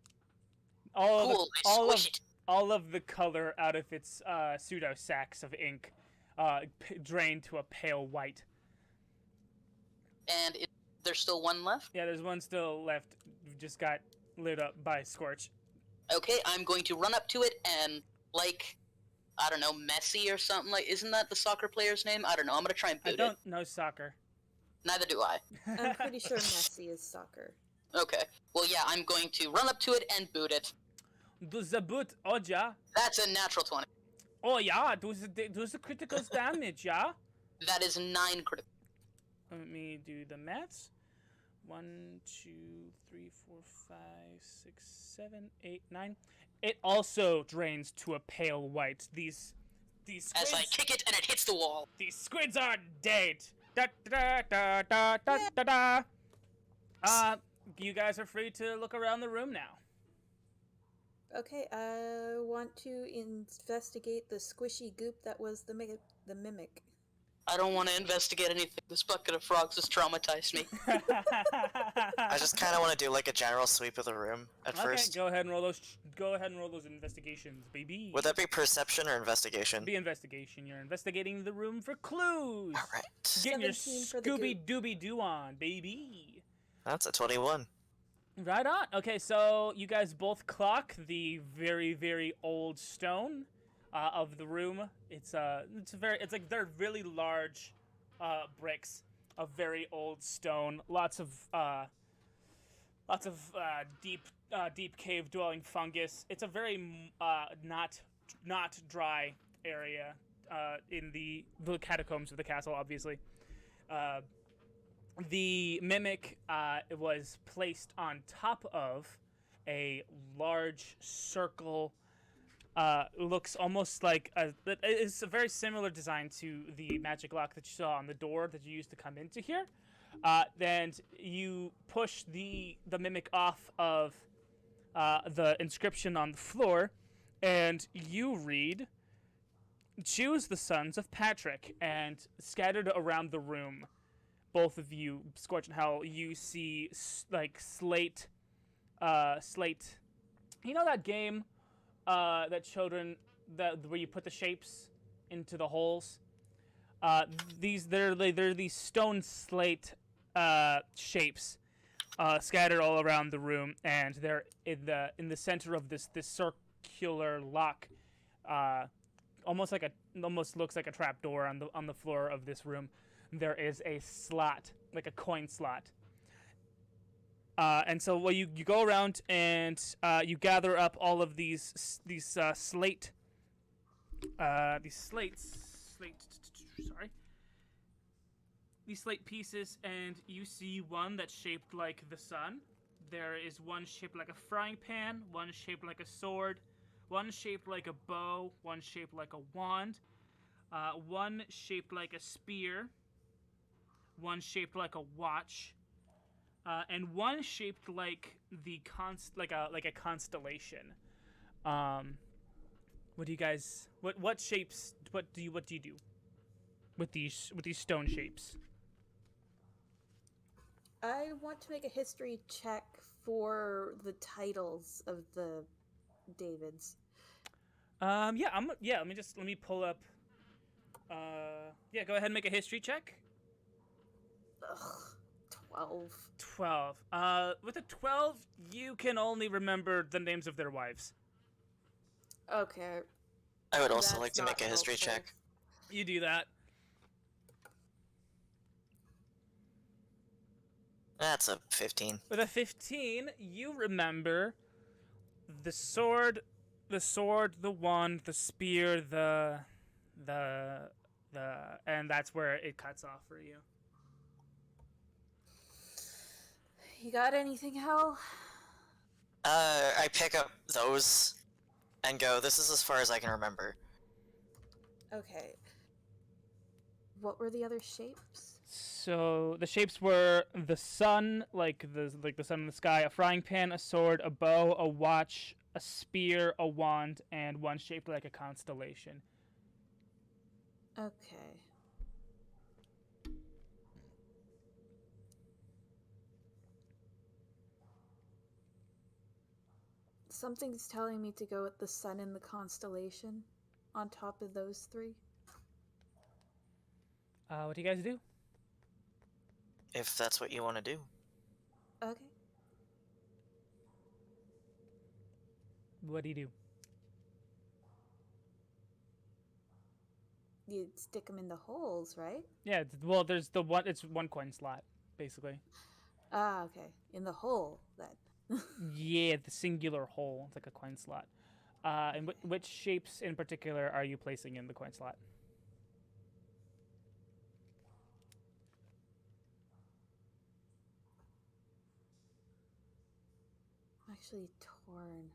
Cool. All of the color out of its pseudo sacs of ink drained to a pale white. And there's still one left? Yeah, there's one still left. Just got lit up by Skortch. Okay, I'm going to run up to it and, like, I don't know, Messi or something like. Isn't that the soccer player's name? I don't know. I'm gonna try and boot it. I don't know soccer. Neither do I. I'm pretty sure Messi is soccer. Okay. Well, yeah, I'm going to run up to it and boot it. Do the boot, oh yeah. That's a natural 20. Oh yeah, do the critical damage, yeah. That is 9 critical. Let me do the maths. 1, 2, 3, 4, 5, 6, 7, 8, 9. It also drains to a pale white. These squids, As I kick it and it hits the wall. These squids are dead. Da da da da da da da. You guys are free to look around the room now. Okay, I want to investigate the squishy goop that was the mimic. I don't want to investigate anything. This bucket of frogs has traumatized me. I just kind of want to do like a general sweep of the room at Okay, first. go ahead and roll those. Go ahead and roll those investigations, baby. Would that be perception or investigation? Be investigation. You're investigating the room for clues. All right. Getting your 17 for the Scooby goop. Dooby Doo on, baby. That's a 21. Right on. Okay, so you guys both clock the very, very old stone of the room. It's like they're really large bricks of very old stone. Lots of deep cave dwelling fungus. It's a very not dry area in the catacombs of the castle, obviously. The mimic was placed on top of a large circle. Looks almost like it's a very similar design to the magic lock that you saw on the door that you used to come into here. Then you push the mimic off of the inscription on the floor, and you read, "Choose the sons of Patrick." And scattered around the room, both of you, Skortch and Howle, you see like slate. You know that game that children where you put the shapes into the holes? They're these stone slate shapes scattered all around the room, and they're in the center of this circular lock. Almost looks like a trap door on the floor of this room. There is a slot, like a coin slot. And so you go around and you gather up all of these slate pieces, and you see one that's shaped like the sun. There is one shaped like a frying pan, one shaped like a sword, one shaped like a bow, one shaped like a wand, one shaped like a spear, one shaped like a watch, and one shaped like like a constellation. What do you guys? What shapes? What do you do with these stone shapes? I want to make a history check for the titles of the Davids. Yeah, let me pull up. Yeah, go ahead and make a history check. Ugh, 12. 12. With a 12, you can only remember the names of their wives. Okay. I would also That's like to not make a history helpful. check. You do that. That's a 15. With a 15, you remember the sword, the wand, the spear, and that's where it cuts off for you. You got anything, Howle? I pick up those and go, this is as far as I can remember. Okay. What were the other shapes? So the shapes were the sun, like the sun in the sky, a frying pan, a sword, a bow, a watch, a spear, a wand, and one shaped like a constellation. Okay. Something's telling me to go with the sun and the constellation on top of those three. What do you guys do? If that's what you want to do. Okay. What do you do? You stick them in the holes, right? Yeah, well, there's the one. It's one coin slot, basically. Ah, okay. In the hole, then. Yeah, the singular hole. It's like a coin slot. And which shapes in particular are you placing in the coin slot? I'm actually torn.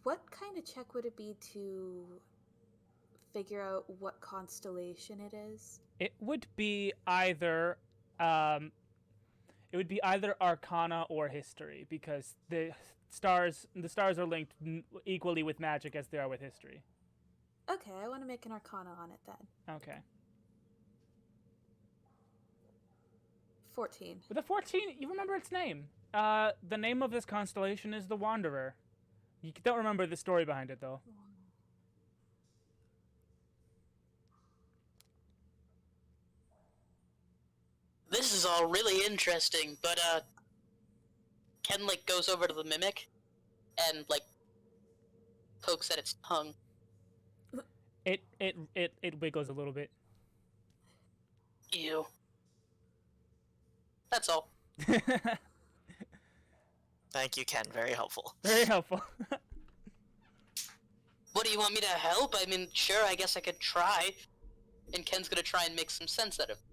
What kind of check would it be to figure out what constellation it is? It would be either It would be either Arcana or History, because the stars are linked equally with magic as they are with history. Okay, I want to make an Arcana on it then. Okay. 14. With a 14, you remember its name. The name of this constellation is the Wanderer. You don't remember the story behind it, though. This is all really interesting, but Ken like goes over to the mimic and like pokes at its tongue. It wiggles a little bit. Ew. That's all. Thank you, Ken. Very helpful. Very helpful. What do you want me to help? I mean, sure, I guess I could try. And Ken's gonna try and make some sense out of it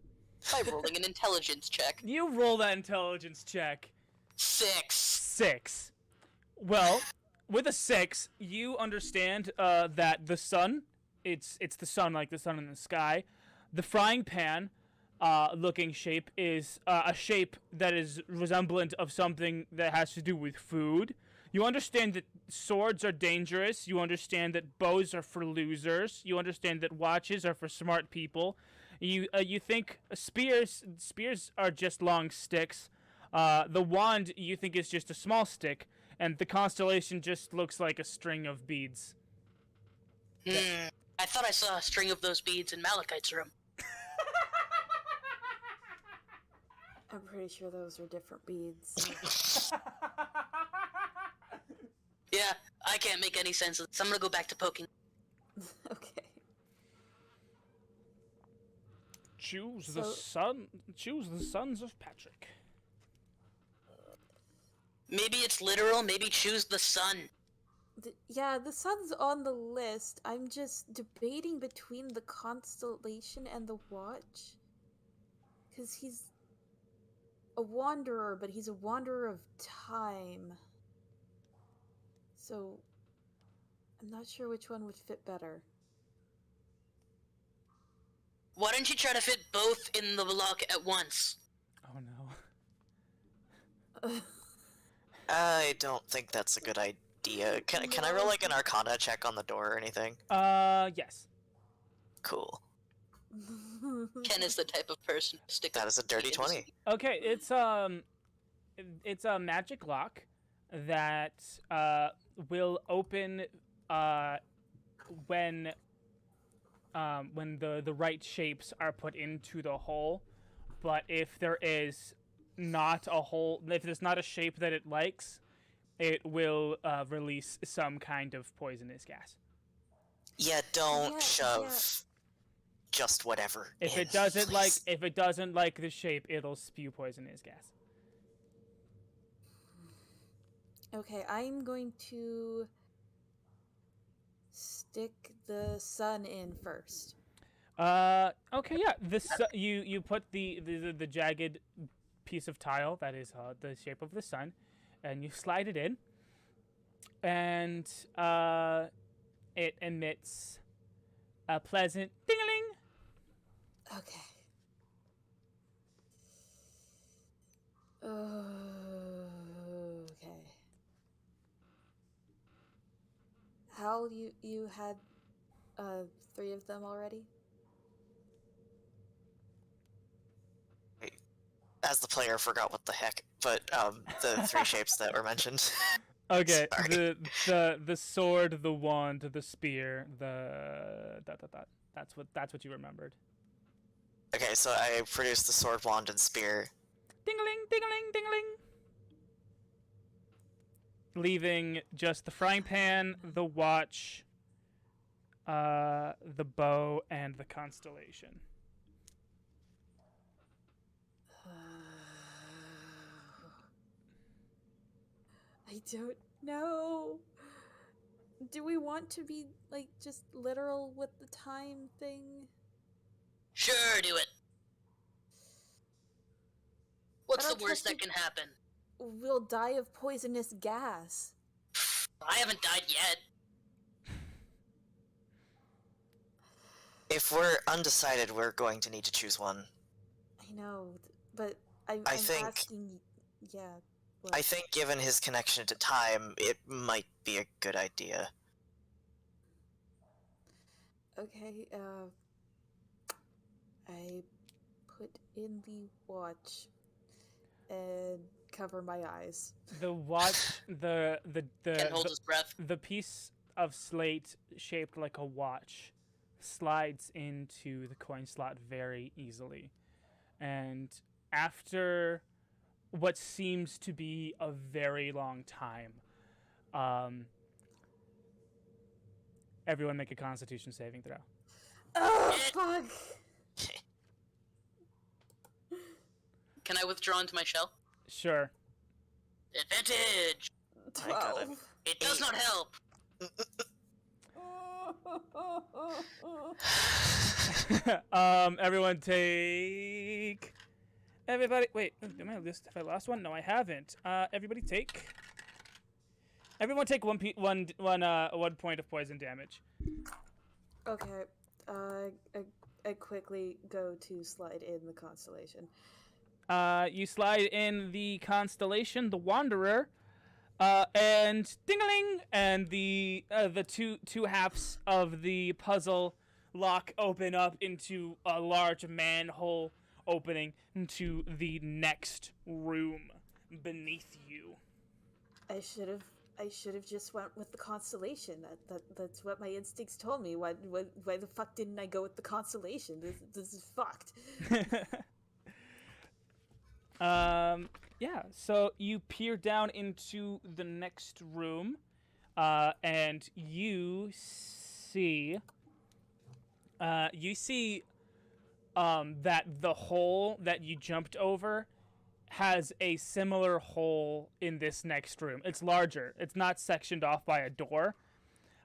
by rolling an intelligence check. You roll that intelligence check. 6. 6. Well, with a 6, you understand that the sun, it's the sun, like the sun in the sky. The frying pan looking shape is a shape that is resemblant of something that has to do with food. You understand that swords are dangerous. You understand that bows are for losers. You understand that watches are for smart people. You think spears are just long sticks. The wand you think is just a small stick, and the constellation just looks like a string of beads. I thought I saw a string of those beads in Malachite's room. I'm pretty sure those are different beads. Yeah, I can't make any sense of this. I'm gonna go back to poking. Okay. Choose the sons of Patrick. Maybe it's literal, maybe choose the sun. Yeah, the sun's on the list. I'm just debating between the constellation and the watch. Because he's a wanderer, but he's a wanderer of time. So, I'm not sure which one would fit better. Why don't you try to fit both in the lock at once? Oh no. I don't think that's a good idea. Can I roll like an Arcana check on the door or anything? Yes. Cool. Ken is the type of person to stick. That is a dirty 20. Okay, it's a magic lock that will open when the right shapes are put into the hole. But if there is not a hole, if there's not a shape that it likes, it will release some kind of poisonous gas. Yeah, don't Yeah, shove just whatever. If in, it doesn't please. like the shape, it'll spew poisonous gas. Okay, I'm going to stick the sun in first. Okay, yeah. You put the jagged piece of tile that is the shape of the sun, and you slide it in, and it emits a pleasant ding-a-ling. Okay. Okay. Howle, you had 3 of them already? As the player, forgot what the heck, but the 3 shapes that were mentioned. Okay, Sorry. the sword, the wand, the spear, the dot. That's what you remembered. Okay, so I produced the sword, wand, and spear. Ding-a-ling, ding-a-ling, ding-a-ling. Leaving just the frying pan, the watch, the bow, and the constellation. I don't know. Do we want to be, like, just literal with the time thing? Sure, do it. What's I the don't worst trust that can happen? We'll die of poisonous gas. I haven't died yet. If we're undecided, we're going to need to choose one. I know, but I'm think- asking. Yeah. I What? think given his connection to time, it might be a good idea. Okay. I put in the watch and cover my eyes. The watch, Ken holds his breath. the piece of slate shaped like a watch slides into the coin slot very easily. And after what seems to be a very long time, everyone make a Constitution saving throw. Oh fuck! Can I withdraw into my shell? Sure. Advantage! I got it. 12. It does not help! Everyone take. Everybody, wait. Am I list? Have I lost one? No, I haven't. Everybody take. Everyone take one point of poison damage. Okay. I quickly go to slide in the constellation. You slide in the constellation, the Wanderer, and ding-a-ling, and the two halves of the puzzle lock open up into a large manhole opening into the next room beneath you. I should have just went with the constellation. That's what my instincts told me. Why the fuck didn't I go with the constellation? This is fucked. Yeah, so you peer down into the next room, and you see that the hole that you jumped over has a similar hole in this next room. It's larger. It's not sectioned off by a door,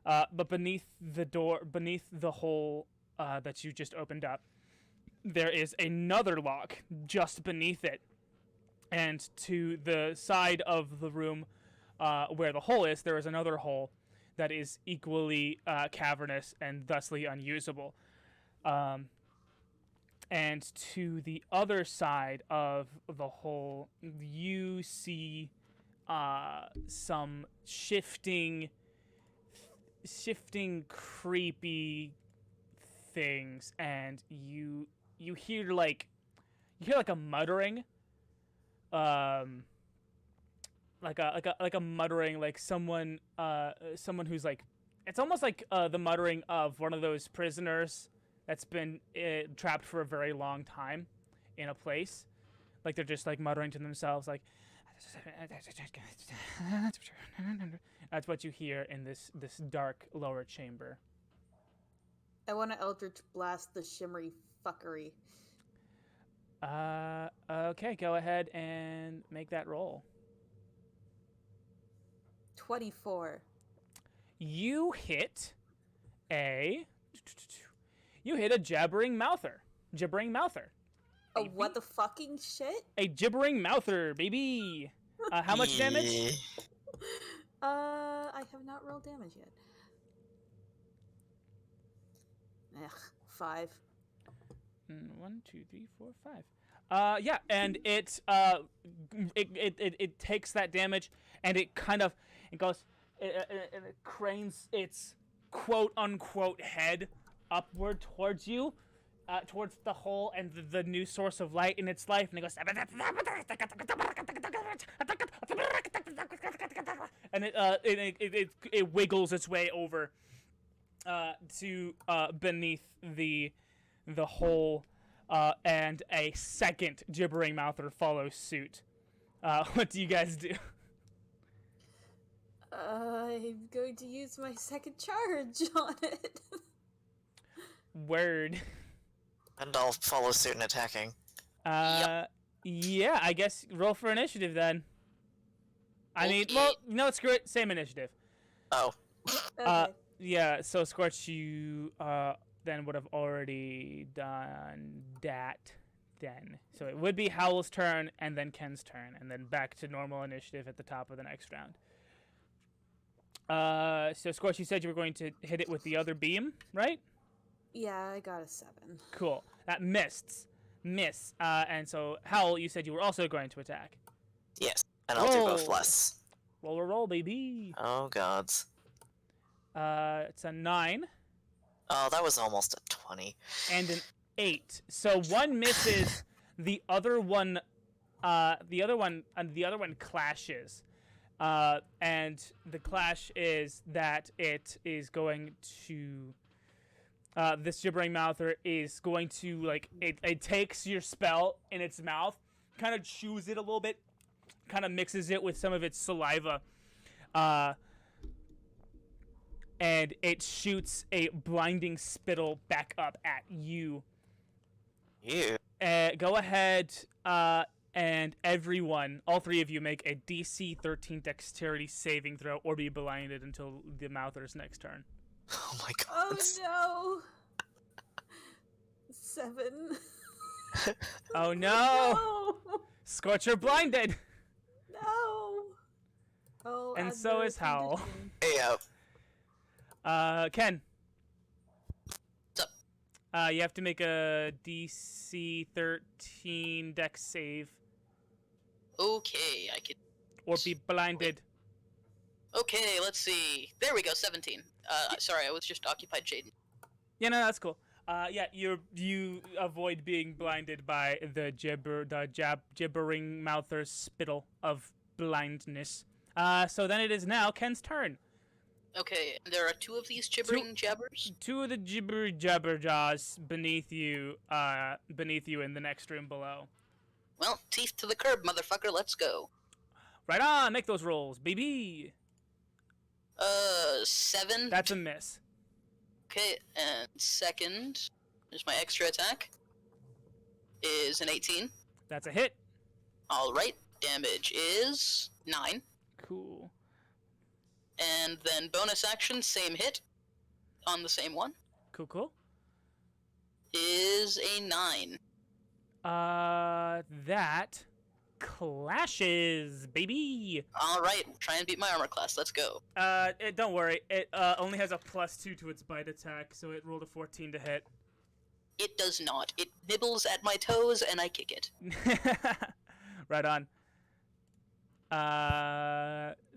but beneath the hole that you just opened up, there is another lock just beneath it. And to the side of the room where the hole is, there is another hole that is equally cavernous and thusly unusable. And to the other side of the hole, you see some shifting, creepy things, and you hear like a muttering. Like a muttering, like someone who's like, it's almost like the muttering of one of those prisoners that's been trapped for a very long time in a place, like they're just like muttering to themselves, like. That's what you hear in this dark lower chamber. I want to Eldritch Blast the shimmery fuckery. Okay, go ahead and make that roll. 24. You hit a jabbering mouther. A what the fucking shit? A gibbering mouther, baby. How much damage? I have not rolled damage yet. Ugh, 5. 1, 2, 3, 4, 5. Yeah, and it takes that damage, and it goes, it cranes its quote unquote head upward towards you, towards the hole and the new source of light in its life, and it goes, and it wiggles its way over to beneath the hole, and a second gibbering mouther follows suit. What do you guys do? I'm going to use my second charge on it. Word. And I'll follow suit in attacking. Yeah, I guess roll for initiative then. I mean, well, no, screw it. Same initiative. Oh. Okay. Yeah, so Skortch, you then would have already done that then. So it would be Howle's turn and then Ken's turn, and then back to normal initiative at the top of the next round. So Skortch, you said you were going to hit it with the other beam, right? Yeah, I got a 7. Cool. That missed. miss. And so, Howle, you said you were also going to attack. Yes, and I'll do both Roll. less. Roll, baby. Oh gods. It's a 9 Oh, that was almost a 20. and an 8. So one misses, the other one clashes. And the clash is that it is going to this gibbering mouther is going to, like, it takes your spell in its mouth, kind of chews it a little bit, kind of mixes it with some of its saliva, and it shoots a blinding spittle back up at you. You. Go ahead, and everyone, all three of you, make a DC 13 dexterity saving throw or be blinded until the mouther's next turn. Oh my Oh god. no! 7. Oh no! No! Skortch, you're blinded! No! Oh, And add so the is Howle. condition. Hey, Ken. What's up? You have to make a DC 13 dex save Okay, I could. or be blinded. Okay, let's see. There we go, 17. Sorry, I was just occupied, Jyden. Yeah, no, that's cool. Yeah, you avoid being blinded by the gibbering mouther's spittle of blindness. So then it is now Ken's turn. Okay, there are 2 of these gibbering jabbers. 2 of the jabber jaws beneath you in the next room below. Well, teeth to the curb, motherfucker. Let's go. Right on, make those rolls, baby. 7. That's a miss. Okay, and second is my extra attack. Is an 18. That's a hit. Alright, damage is 9. Cool. And then bonus action, same hit. On the same one. Cool. Is a 9. That clashes, baby. Alright, try and beat my armor class. Let's go. Don't worry. It only has a +2 to its bite attack, so it rolled a 14 to hit. It does not. It nibbles at my toes and I kick it. Right on.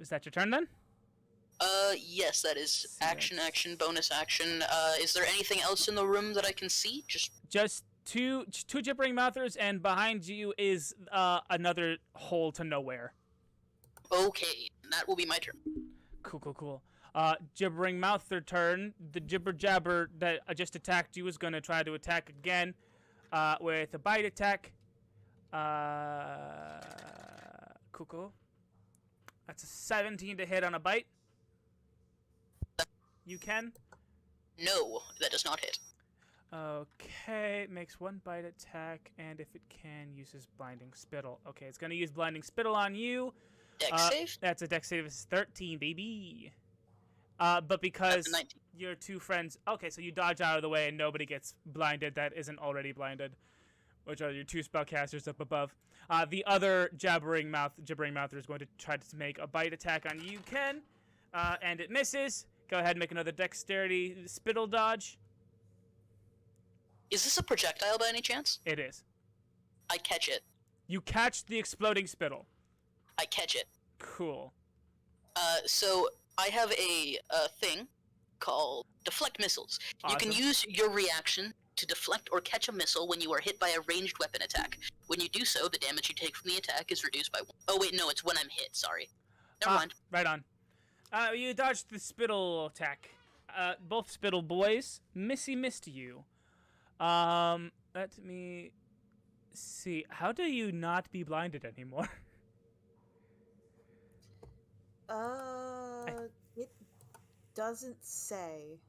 Is that your turn then? Yes, that is See, action, that's- action, bonus action. Is there anything else in the room that I can see? Just two gibbering mouthers, and behind you is another hole to nowhere. Okay, that will be my turn. Cool. Gibbering mouther turn. The jibber jabber that just attacked you is gonna try to attack again, with a bite attack. Cool. That's a 17 to hit on a bite. You can. No, that does not hit. Okay, it makes 1 bite attack, and if it can, uses blinding spittle. Okay, it's gonna use blinding spittle on you. Dex save? That's a dex save. It's 13, baby. But because That's a 19. your 2 friends, okay, so you dodge out of the way and nobody gets blinded that isn't already blinded, which are your 2 spellcasters up above. The other gibbering mouther is going to try to make a bite attack on you, Ken, and it misses. Go ahead and make another dexterity spittle dodge. Is this a projectile by any chance? It is. I catch it. You catch the exploding spittle. I catch it. Cool. So I have a thing called deflect missiles. You can Awesome. use your reaction to deflect or catch a missile when you are hit by a ranged weapon attack. When you do so, the damage you take from the attack is reduced by 1. Oh wait, no, it's when I'm hit, sorry. Never mind. Right on. You dodged the spittle attack. Both spittle boys missed you. Let me see. How do you not be blinded anymore? It doesn't say.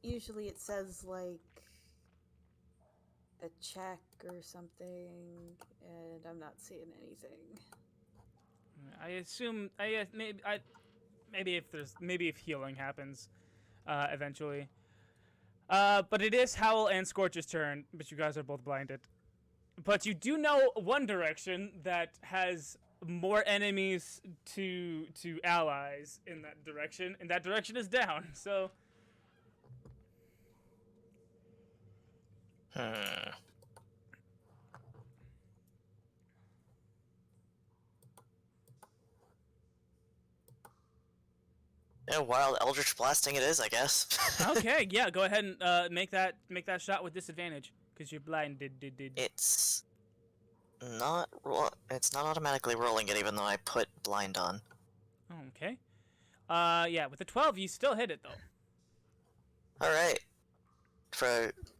Usually it says, like, a check or something, and I'm not seeing anything. I assume maybe if healing happens eventually. But it is Howle and Skortch's turn, but you guys are both blinded. But you do know one direction that has more enemies to allies in that direction, and that direction is down. So Hmm. Yeah, wild eldritch blasting it is, I guess. Okay, yeah, go ahead and make that shot with disadvantage because you're blinded. It's not it's not automatically rolling it, even though I put blind on. Okay. Yeah, with the 12, you still hit it though. All right.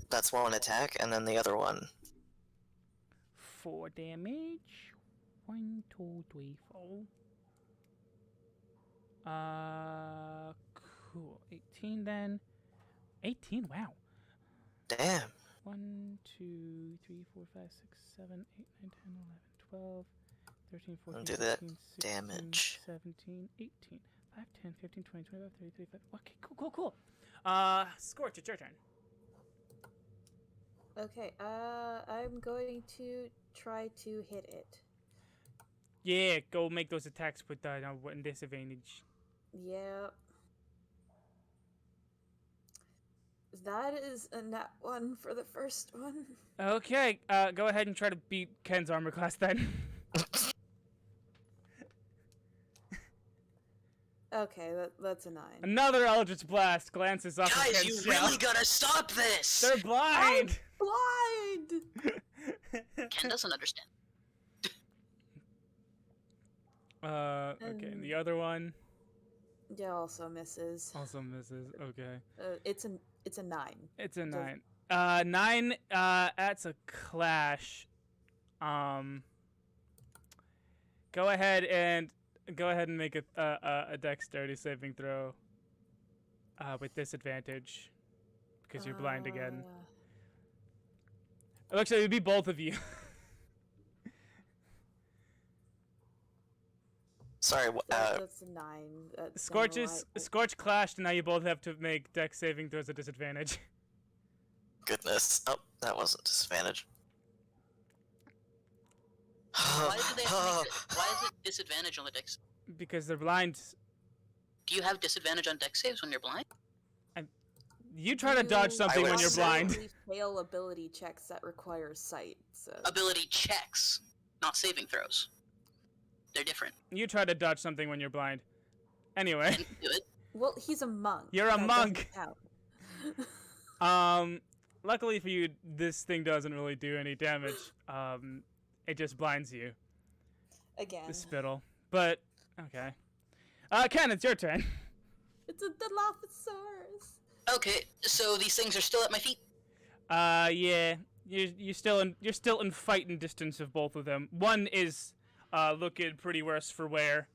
That's one attack, and then the other one. 4 damage. 1, 2, 3, 4. Cool. 18 then. 18. Wow. Damn. 1, 2, 3, 4, 5, 6, 7, 8, 9, 10, 11, 12, 13, 14, Do that 15, 16, damage. 17, 18, 5, 10, 15, 20, 25, 30, 35. Okay, cool. Skortch, it's your turn. Okay, I'm going to try to hit it. Yeah, go make those attacks with disadvantage. Yep. That is a nat 1 for the first one. Okay, go ahead and try to beat Ken's armor class then. Okay, that's a 9. Another Eldritch Blast glances off of Guys, Ken's you shell. really gotta stop this! They're blind! Blind! Ken doesn't understand. Okay, and the other one Yeah, also misses. also misses. Okay. It's a 9. It's a Does- 9. 9, that's a clash. Go ahead and make a dexterity saving throw. With disadvantage. Because you're blind again. Actually, it would be both of you. Sorry. That's a 9. Skortch clashed, and now you both have to make dex saving throws at disadvantage. Goodness. Oh, that wasn't disadvantage. Why do they have to make why is it disadvantage on the dex? Because they're blind. Do you have disadvantage on dex saves when you're blind? You try to dodge something would when you're say- blind. You fail ability checks that require sight. So Ability checks, not saving throws. They're different. You try to dodge something when you're blind. Anyway, Can you do it? well, he's a monk. You're a That monk. doesn't count. luckily for you, this thing doesn't really do any damage. It just blinds you, Again, the spittle. But okay, Ken, it's your turn. it's a Dilophosaurus. Okay, so these things are still at my feet. Yeah, you're still in fighting distance of both of them. One is looking pretty worse for wear.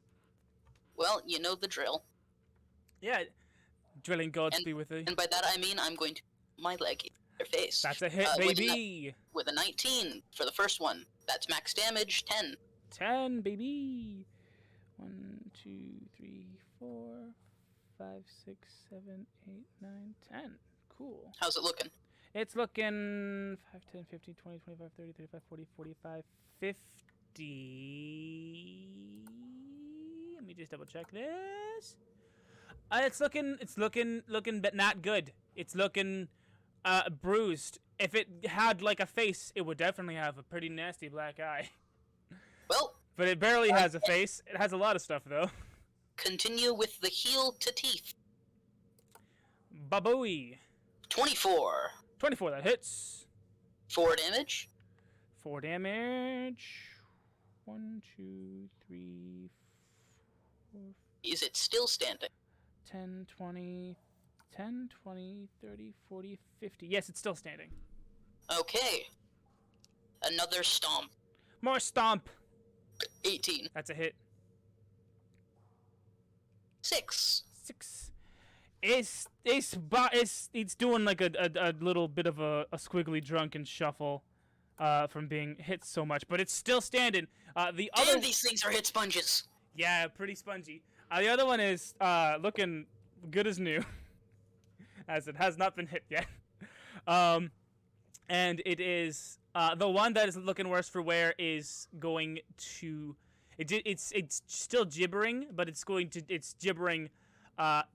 Well, you know the drill. Yeah, drilling gods be with thee. And by that I mean I'm going to my leg in their face. That's a hit, baby. With a 19 for the first one. That's max damage, 10. 10, baby. 1, 2, 3, 4, 5, 6, 7, 8, 9, 10. Cool. How's it looking? It's looking 5, 10, 15, 20, 25, 30, 35, 40, 45, 50. Let me just double check this. It's looking, but not good. It's looking bruised. If it had like a face, it would definitely have a pretty nasty black eye. Well, But it barely has a face. It has a lot of stuff though. continue with the heel to teeth. Babooey. 24. 24, that hits. 4 damage. 4 damage. 1, 2, 3, 4, Is it still standing? 10, 20, 10, 20, 30, 40, 50. Yes, it's still standing. Okay. Another stomp. More stomp. 18. That's a hit. 6. 6. It's doing like a little bit of a squiggly drunken shuffle from being hit so much, but it's still standing. The other Damn, these things are hit sponges. Yeah, pretty spongy. The other one is looking good as new, as it has not been hit yet. And it is the one that is looking worse for wear is going to. It's still gibbering, but it's gibbering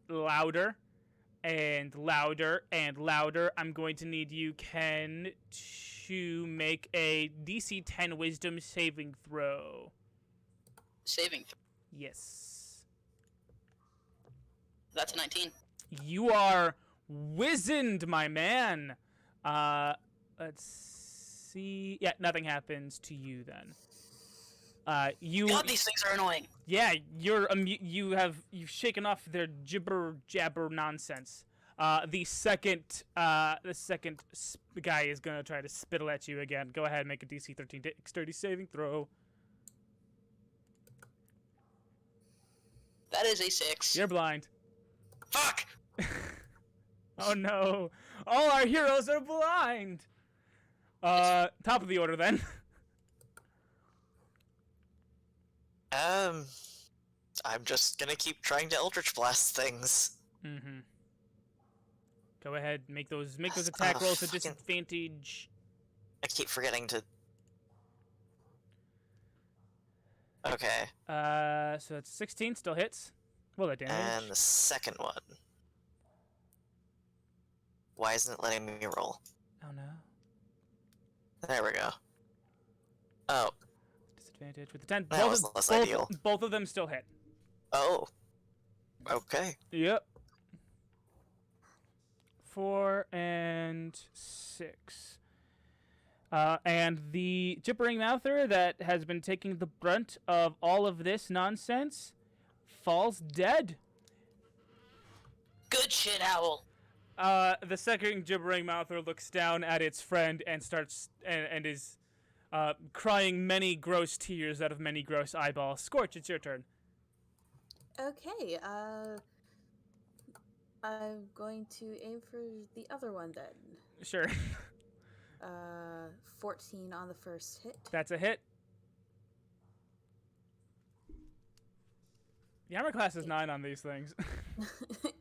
louder, and louder and louder. I'm going to need you, Ken, to make a DC 10 Wisdom saving throw. Saving throw. Yes. That's a 19. You are wizened, my man. Let's see. Yeah, nothing happens to you then. God, these things are annoying. Yeah, you've shaken off their jibber jabber nonsense. The second guy is gonna try to spittle at you again. Go ahead, make a DC 13 dexterity saving throw. That is a 6. You're blind. Fuck! Oh no! All our heroes are blind. Top of the order then. I'm just gonna keep trying to Eldritch Blast things. Mm-hmm. Go ahead, make those attack rolls at disadvantage. I keep forgetting to... Okay. So that's 16, still hits. Well, that damage. And the second one. Why isn't it letting me roll? Oh no. There we go. Oh. Disadvantage with the 10. That was less ideal. Both of them still hit. Oh. Okay. Yep. 4 and 6. And the gibbering mouther that has been taking the brunt of all of this nonsense falls dead. Good shit, Howle. The second gibbering mouther looks down at its friend and starts and is crying many gross tears out of many gross eyeballs. Skortch, it's your turn. Okay, I'm going to aim for the other one then. Sure. 14 on the first hit. That's a hit. The armor class is 9 on these things.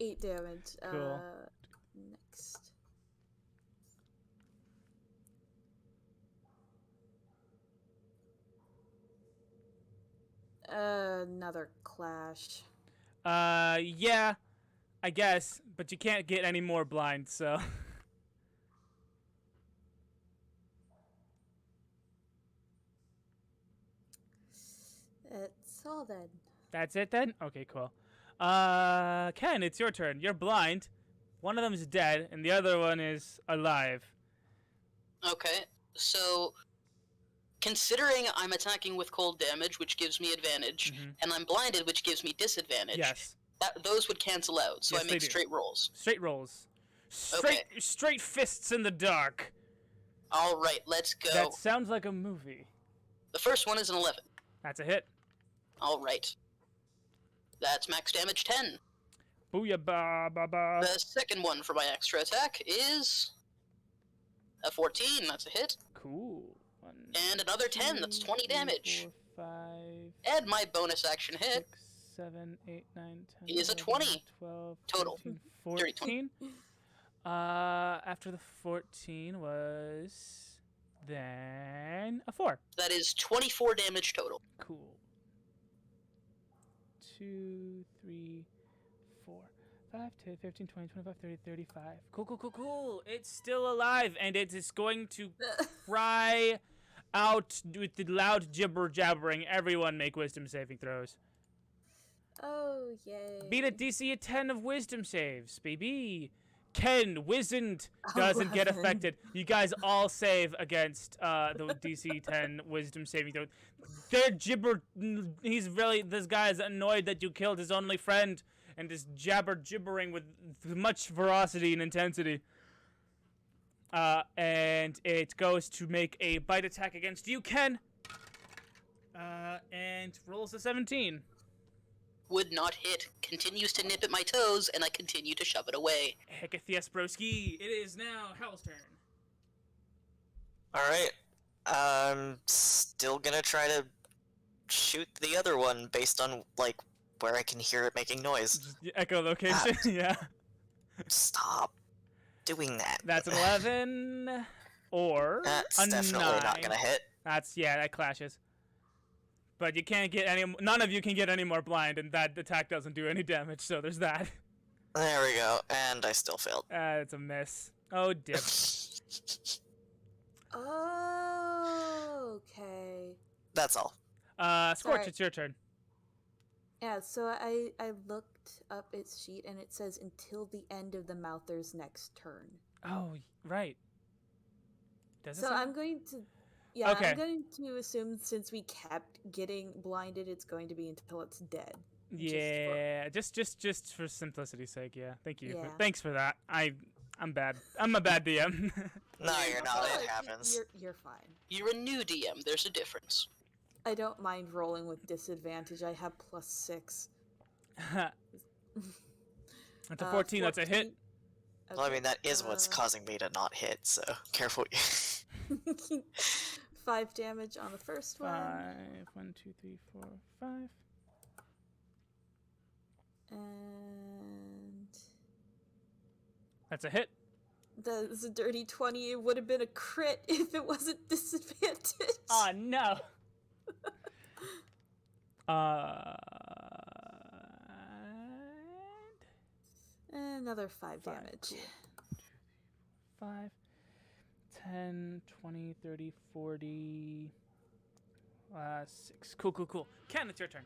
8 damage. Cool. Next. Another clash. Yeah, I guess, but you can't get any more blind, so. That's all then. That's it then? Okay, cool. Ken, it's your turn. You're blind. One of them is dead, and the other one is alive. Okay, so considering I'm attacking with cold damage, which gives me advantage, and I'm blinded, which gives me disadvantage, Yes. those would cancel out, so Yes, I they make do. straight rolls. Straight rolls. Straight fists in the dark. Alright, let's go. That sounds like a movie. The first one is an 11. That's a hit. Alright. That's max damage 10. Booyah ba ba ba. The second one for my extra attack is a 14. That's a hit. Cool. 1, And another 10. That's 20 damage. 4, 5, And my bonus action hit 6, 7, 8, 9, 10. is a 11, 20. 12, Total. 13, Dirty 20. 14. After the 14 was then a 4. That is 24 damage total. Cool. 2, 3, 4, 5, 10, 15, 20, 25, 30, 35. Cool. It's still alive, and it is going to cry out with the loud gibber jabbering. Everyone make wisdom saving throws. Oh, yay. Beat a DC of 10 of wisdom saves, baby. Ken, wizened, doesn't get 11. affected. You guys all save against the DC 10 wisdom saving throw. They're this guy's annoyed that you killed his only friend and is gibbering with much ferocity and intensity. And it goes to make a bite attack against you, Ken. And rolls a 17. Would not hit. Continues to nip at my toes, and I continue to shove it away. Hecathias broski. It is now Howle's turn. Alright. I'm still gonna try to shoot the other one based on, like, where I can hear it making noise. Just echolocation, yeah. Stop doing that. That's an 11 or That's a definitely 9. not gonna hit. That clashes. But you can't get none of you can get any more blind, and that attack doesn't do any damage, so there's that. There we go, and I still failed. It's a miss. Oh, dip. Oh, okay. That's all. Skortch, Sorry. it's your turn. Yeah, so I looked up its sheet and it says until the end of the Mouther's next turn. Oh, right. Does it So say I'm that? going to, yeah, Okay. I'm going to assume since we kept getting blinded, it's going to be until it's dead. Yeah, just for simplicity's sake, yeah. Thank you. Yeah. Thanks for that. I'm bad. I'm a bad DM. No, you're not. Oh, It happens. You're fine. You're a new DM. There's a difference. I don't mind rolling with disadvantage. I have +6. That's a 14. That's a hit. Well, I mean, that is Okay, what's causing me to not hit, so careful. 5 damage on the first one. 1, 2, 3, 4, 5. And That's a hit. that is a dirty 20. It would have been a crit if it wasn't disadvantage. Oh no. And another 5 damage. Cool. 5, 10, 20, 30, 40, 6. Cool. Ken, it's your turn.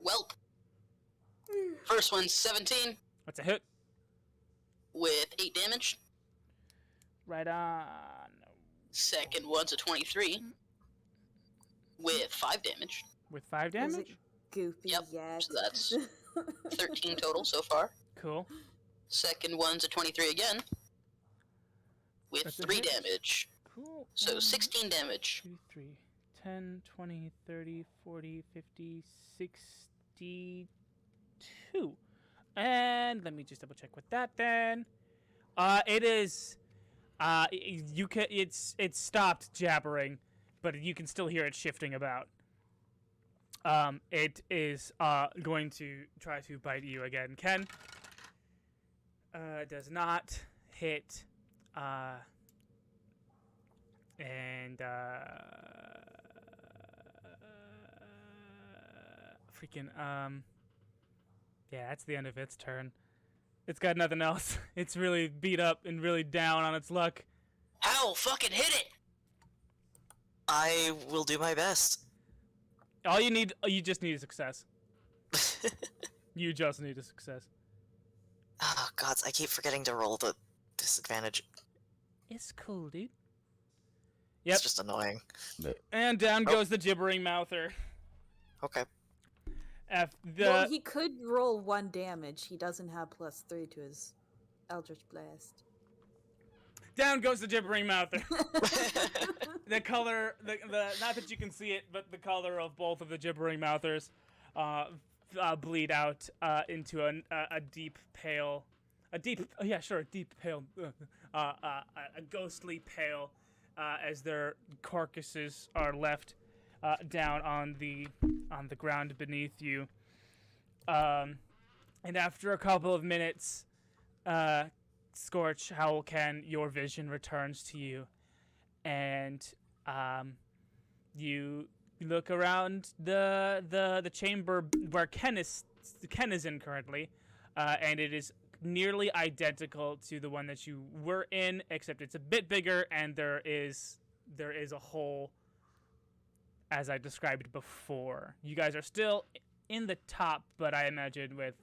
Welp. First one's 17 That's a hit. with 8 damage. Right on. Second one's a 23 with 5 damage. With 5 Is damage? it goopy Yep, yet? so that's 13 total so far. Cool. Second one's a 23 again with That's a 3 hit. damage. Cool. So 16 damage. 2, 3, 10, 20, 30, 40, 50, 62. And let me just double check with that then. It is you can it's stopped jabbering, but you can still hear it shifting about. It is going to try to bite you again. Ken does not hit and yeah, that's the end of its turn. It's got nothing else. It's really beat up and really down on its luck. Howle, fucking hit it! I will do my best. You just need a success. You just need a success. Oh, gods, I keep forgetting to roll the disadvantage. It's cool, dude. Yep. It's just annoying. And down goes the gibbering mouther. Okay. Well, he could roll 1 damage. He doesn't have +3 to his Eldritch Blast. Down goes the gibbering mouther. The color, the not that you can see it, but the color of both of the gibbering mouthers bleed out into a deep pale, a ghostly pale, as their carcasses are left down on the ground beneath you. And after a couple of minutes, Skortch, Howle, Ken, your vision returns to you, and you look around the chamber where Ken is in currently, and it is nearly identical to the one that you were in, except it's a bit bigger, and there is a hole, as I described before. You guys are still in the top, but I imagine with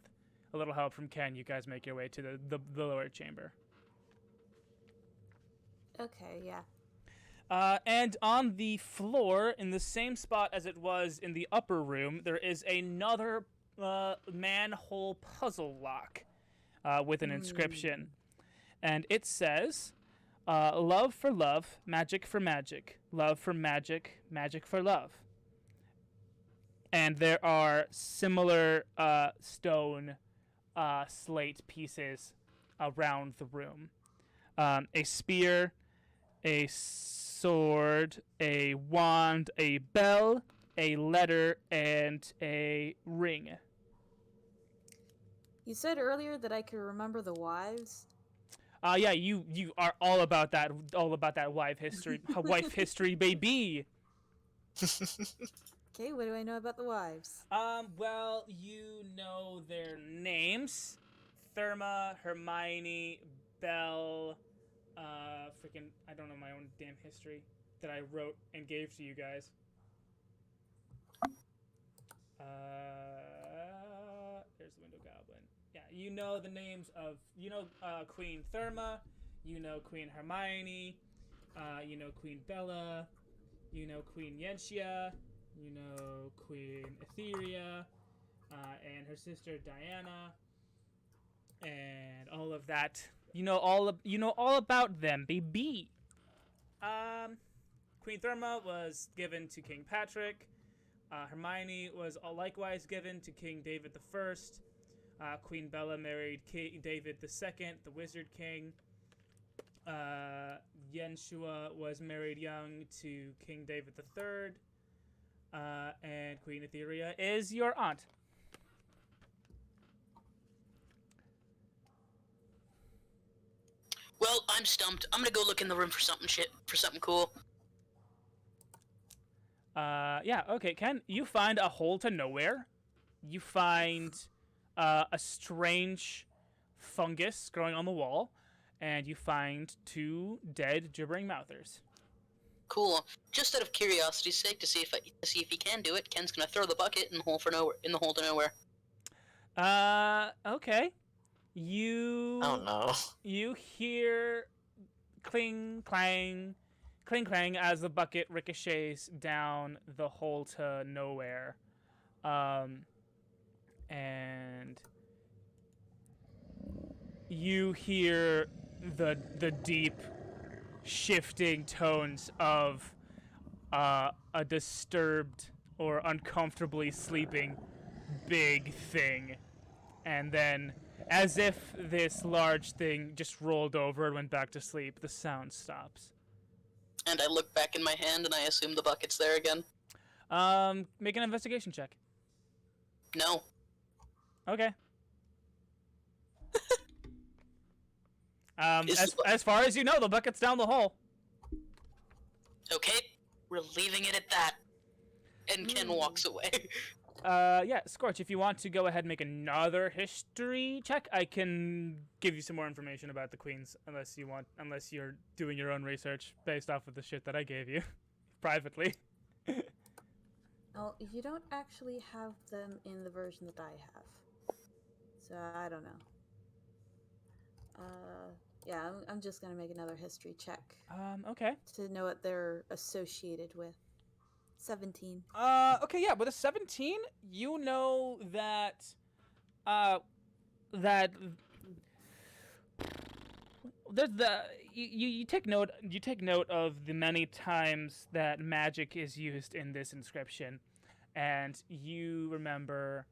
a little help from Ken, you guys make your way to the lower chamber. Okay, yeah. And on the floor, in the same spot as it was in the upper room, there is another manhole puzzle lock with an inscription. And it says, love for love, magic for magic, love for magic, magic for love. And there are similar stone slate pieces around the room. A spear, a sword, a wand, a bell, a letter, and a ring. You said earlier that I could remember the wives. Yeah, you are all about that wife history, baby. Okay, what do I know about the wives? Well, you know their names. Therma, Hermione, Belle, freaking, I don't know my own damn history that I wrote and gave to you guys. There's the window goblin. Yeah, you know the names of, Queen Therma, you know Queen Hermione, you know Queen Bella, you know Queen Yentia, you know Queen Etheria, and her sister Diana, and all of that. You know all about them, baby. Queen Therma was given to King Patrick. Hermione was likewise given to King David I. Queen Bella married King David II, the Wizard King. Yenshua was married young to King David III. And Queen Etheria is your aunt. Well, I'm stumped. I'm gonna go look in the room for something cool. Yeah, okay, Ken, you find a hole to nowhere. You find a strange fungus growing on the wall, and you find 2 dead gibbering mouthers. Cool. Just out of curiosity's sake, to see if he can do it, Ken's gonna throw the bucket in the hole to nowhere. Okay. You. Oh no. You hear cling clang as the bucket ricochets down the hole to nowhere. And you hear the deep shifting tones of a disturbed or uncomfortably sleeping big thing. And then, as if this large thing just rolled over and went back to sleep, the sound stops. And I look back in my hand and I assume the bucket's there again. Make an investigation check. No. Okay. As far as you know, the bucket's down the hole. Okay, we're leaving it at that. And Ken walks away. Yeah, Skortch, if you want to go ahead and make another history check, I can give you some more information about the queens, unless you're doing your own research based off of the shit that I gave you privately. Well, you don't actually have them in the version that I have, so I don't know. Yeah, I'm just gonna make another history check. Okay. To know what they're associated with. 17. Okay, yeah, with a 17, you know that, you take note of the many times that magic is used in this inscription, and you remember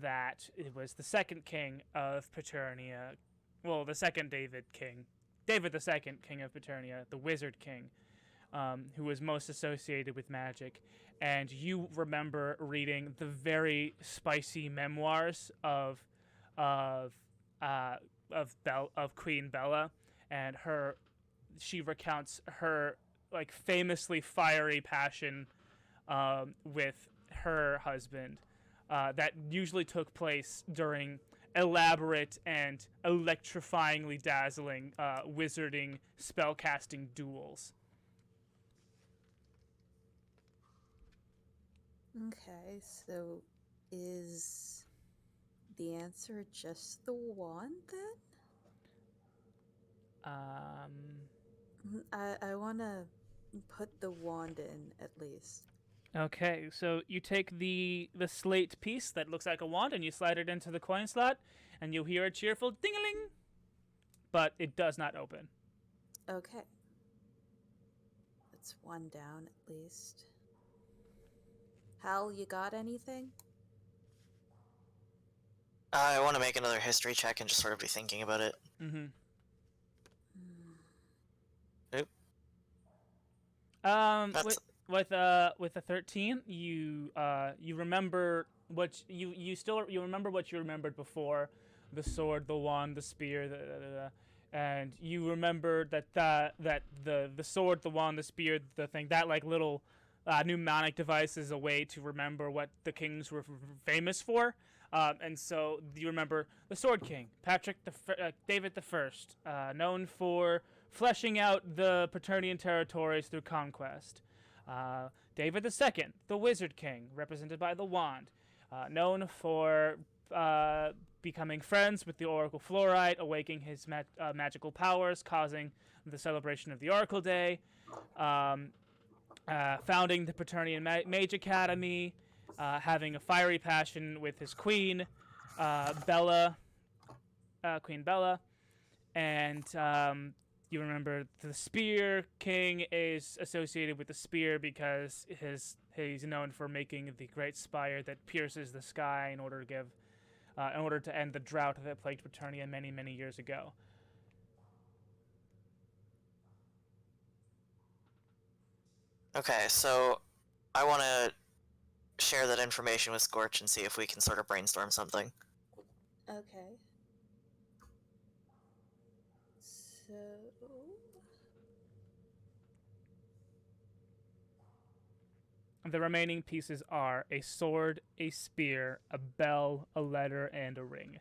that it was the second king of Paternia, well, the second David II, king of Paternia, the Wizard King, who was most associated with magic, and you remember reading the very spicy memoirs of Queen Bella, and she recounts her like famously fiery passion with her husband that usually took place during elaborate and electrifyingly dazzling wizarding spellcasting duels. Okay, so is the answer just the wand then? I want to put the wand in at least. Okay, so you take the slate piece that looks like a wand and you slide it into the coin slot, and you hear a cheerful ding-a-ling, but it does not open. Okay. That's one down at least. Howle, you got anything? I want to make another history check and just sort of be thinking about it. Mm-hmm. Nope. With a 13, you remember what you remember what you remembered before, the sword, the wand, the spear, and you remember that the sword, the wand, the spear, the thing, that like little mnemonic device is a way to remember what the kings were famous for. And so you remember the Sword King, David the First, known for fleshing out the Paternian territories through conquest. David the Second, the Wizard King, represented by the wand, known for becoming friends with the Oracle Fluorite, awakening his magical powers, causing the celebration of the Oracle Day, founding the Paternian Mage Academy, having a fiery passion with his queen, Bella, Queen Bella, and you remember the Spear King is associated with the spear because he's known for making the great spire that pierces the sky in order to end the drought that plagued Paternia many years ago. Okay, so I want to share that information with Skortch and see if we can sort of brainstorm something. Okay. So... The remaining pieces are a sword, a spear, a bell, a letter, and a ring.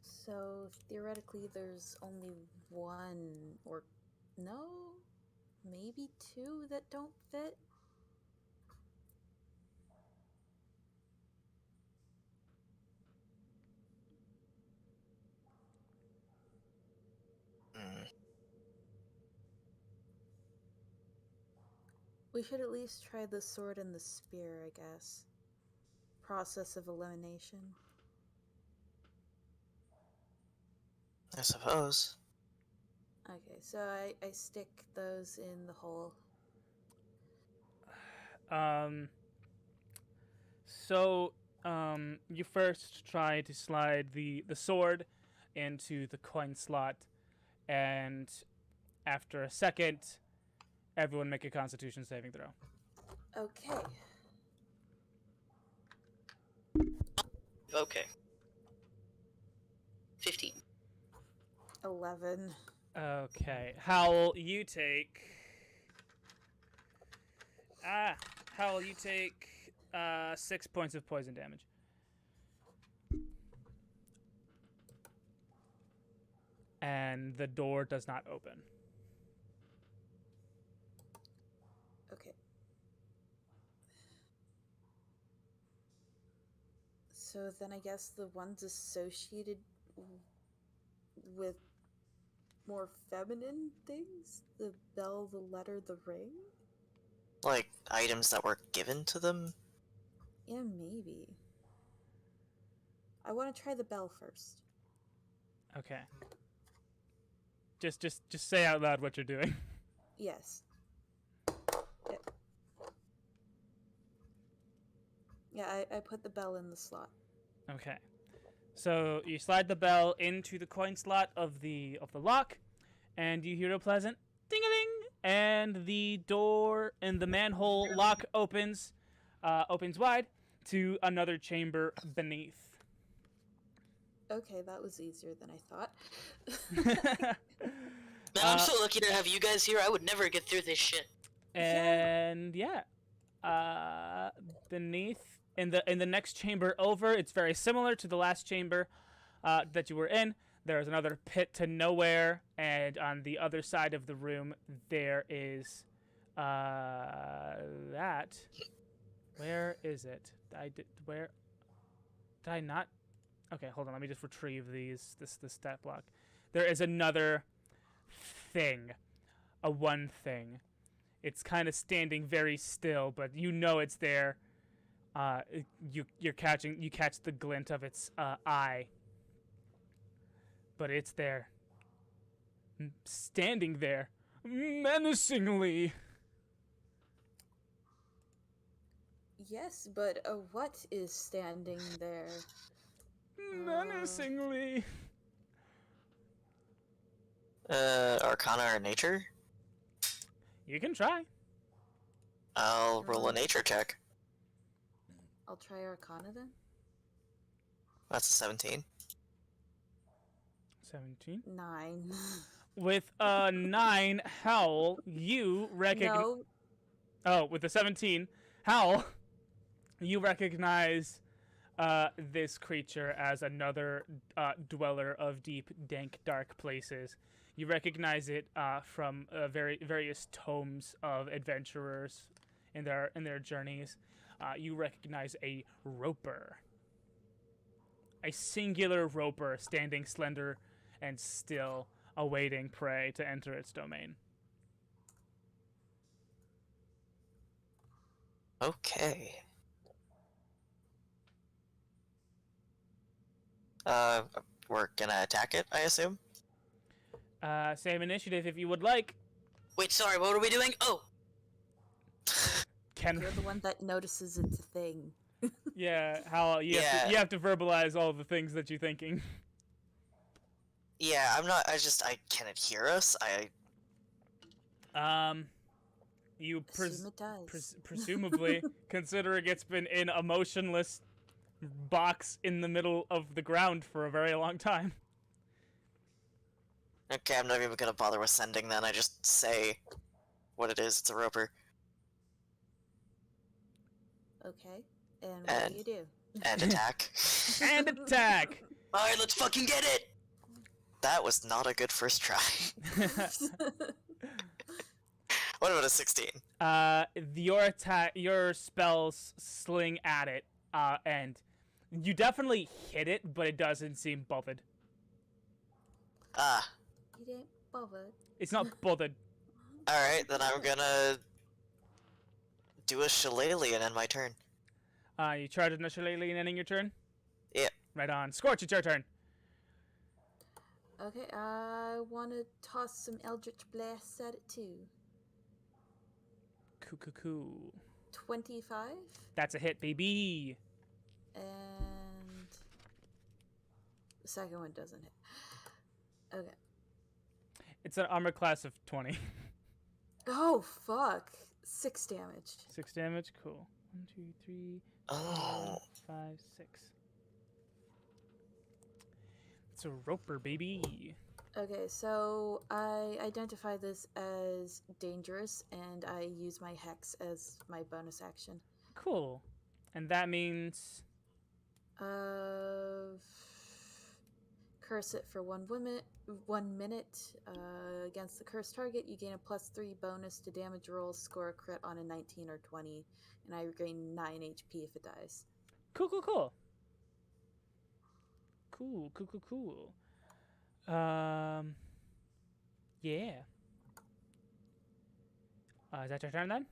So, theoretically, there's only one, or no? Maybe two that don't fit? Mm. We should at least try the sword and the spear, I guess. Process of elimination. I suppose. Okay, so I stick those in the hole. You first try to slide the sword into the coin slot, and after a second, everyone make a Constitution saving throw. Okay. Okay. 15. 11. Okay, Howle, you take. Howle, you take 6 points of poison damage. And the door does not open. Okay. So then I guess the ones associated with more feminine things? The bell, the letter, the ring? Like, items that were given to them? Yeah, maybe. I want to try the bell first. Okay. Just say out loud what you're doing. Yes. Yeah, I put the bell in the slot. Okay. So you slide the bell into the coin slot of the lock, and you hear a pleasant ding-a-ling, and the door in the manhole lock opens wide to another chamber beneath. Okay, that was easier than I thought. Man, I'm so lucky to have you guys here. I would never get through this shit. And beneath in the next chamber over, it's very similar to the last chamber that you were in. There's another pit to nowhere, and on the other side of the room there is that. Where is it? Where did I not? Okay, hold on. Let me just retrieve this stat block. There is another thing, a one thing. It's kind of standing very still, but you know it's there. You catch the glint of its eye, but it's there, standing there, menacingly. Yes, but what is standing there? Menacingly. Arcana or nature? You can try. I'll roll a nature check. I'll try Arcana then. That's a 17. 17. 9. With a 9, Howle, you recognize. No. Oh, with the 17, Howle, you recognize this creature as another dweller of deep, dank, dark places. You recognize it from various tomes of adventurers in their journeys. You recognize a roper, a singular roper standing slender and still, awaiting prey to enter its domain. Okay. We're gonna attack it, I assume? Same initiative if you would like. Wait, sorry, what are we doing? Oh, Ken, You're the one that notices it's a thing. yeah, Howle, you have to verbalize all the things that you're thinking. Yeah, can it hear us? You Assume it does. presumably, considering it's been in a motionless box in the middle of the ground for a very long time. Okay, I'm not even gonna bother with sending then, I just say what it is, it's a roper. Okay. And what do you do? And attack. And attack! alright, let's fucking get it! That was not a good first try. What about a 16? Your spells sling at it, and you definitely hit it, but it doesn't seem bothered. Ah. You ain't bothered. It's not bothered. Alright, then I'm gonna do a shillelagh and end my turn. You charge an shillelagh and ending your turn? Yeah. Right on. Skortch, it's your turn. Okay, I want to toss some Eldritch Blasts at it too. Cool. 25. That's a hit, baby. And the second one doesn't hit. Okay. It's an armor class of 20. Oh, fuck. 6 damage. 6 damage? Cool. 1, 2, 3, 4, Oh. 5, 6. It's a roper, baby. Okay, so I identify this as dangerous, and I use my hex as my bonus action. Cool. And that means... Curse it for 1 minute. Against the cursed target, you gain a +3 bonus to damage rolls, score a crit on a 19 or 20, and I regain 9 HP if it dies. Cool. Cool. Yeah. Is that your turn then?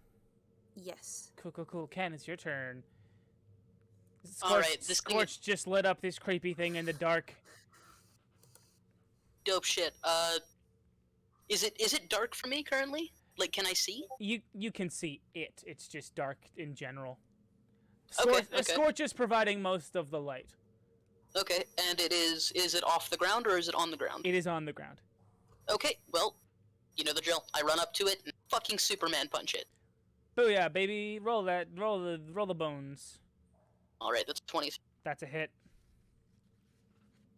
Yes. Cool. Ken, it's your turn. Alright, this thing Skortch just lit up this creepy thing in the dark. Dope shit. Is it dark for me currently? Like, can I see? You can see it. It's just dark in general. Okay. Skortch is providing most of the light. Okay, and is it off the ground or is it on the ground? It is on the ground. Okay, well, you know the drill. I run up to it and fucking Superman punch it. Booyah, baby! Roll the bones. Alright, that's 20. That's a hit.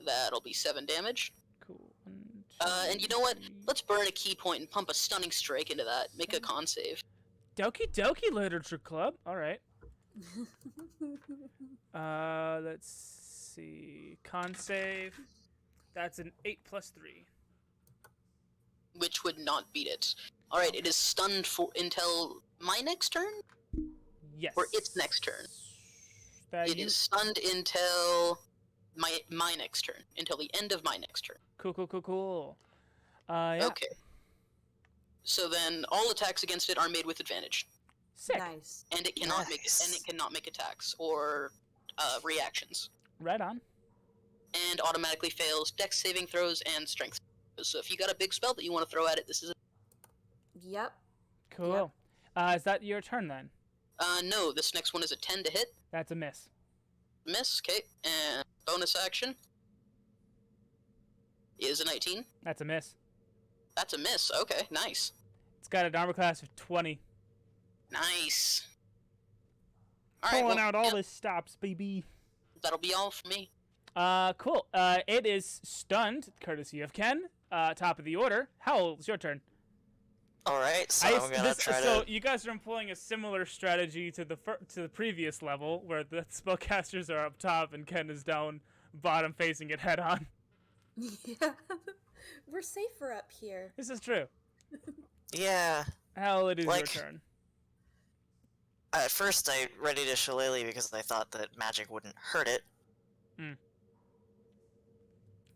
That'll be 7 damage. Cool. 1, 2, And you know what? 3. Let's burn a key point and pump a stunning strike into that. Make a con save. Doki Doki Literature Club. All right. Let's see. Con save. That's an 8 + 3. Which would not beat it. Alright, it is stunned until my next turn? Yes. Or its next turn? It is stunned until my next turn. Until the end of my next turn. Cool. Yeah. Okay. So then all attacks against it are made with advantage. Sick. Nice. And it cannot make attacks or reactions. Right on. And automatically fails dex saving throws and strength. So if you got a big spell that you want to throw at it, this is it. Yep. Cool. Is that your turn then? No, this next one is a 10 to hit. That's a miss. Miss, okay. And bonus action is a 19. That's a miss. That's a miss, okay, nice. It's got an armor class of 20. Nice. Alright, Pulling well, out all yep, the stops, baby. that'll be all for me. Cool. It is stunned, courtesy of Ken. Top of the order. Howle, it's your turn. All right, so I'm gonna try So to. you guys are employing a similar strategy to the previous level, where the spellcasters are up top and Ken is down bottom, facing it head on. Yeah. We're safer up here. This is true. Yeah. Howle, it is Like- your turn. At first, I readied a shillelagh because I thought that magic wouldn't hurt it.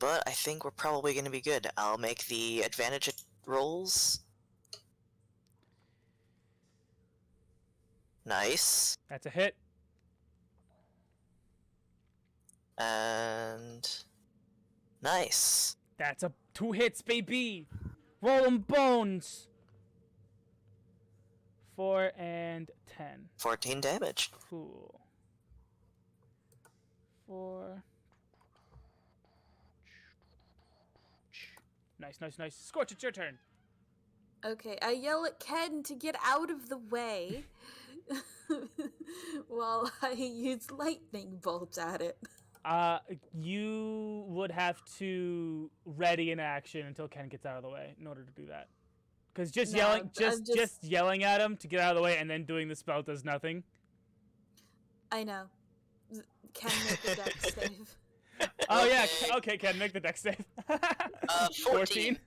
But I think we're probably going to be good. I'll make the advantage rolls. Nice. That's a hit. And... nice. That's a 2 hits, baby. Roll 'em bones. 4 and 10. 14 damage. Cool. 4. Nice. Skortch, it's your turn. Okay, I yell at Ken to get out of the way while I use lightning bolt at it. You would have to ready an action until Ken gets out of the way in order to do that. Because just No, yelling, I'm just yelling at him to get out of the way and then doing the spell does nothing. I know. Ken make a dex save. Oh yeah, okay, Ken, make the dex save. 14.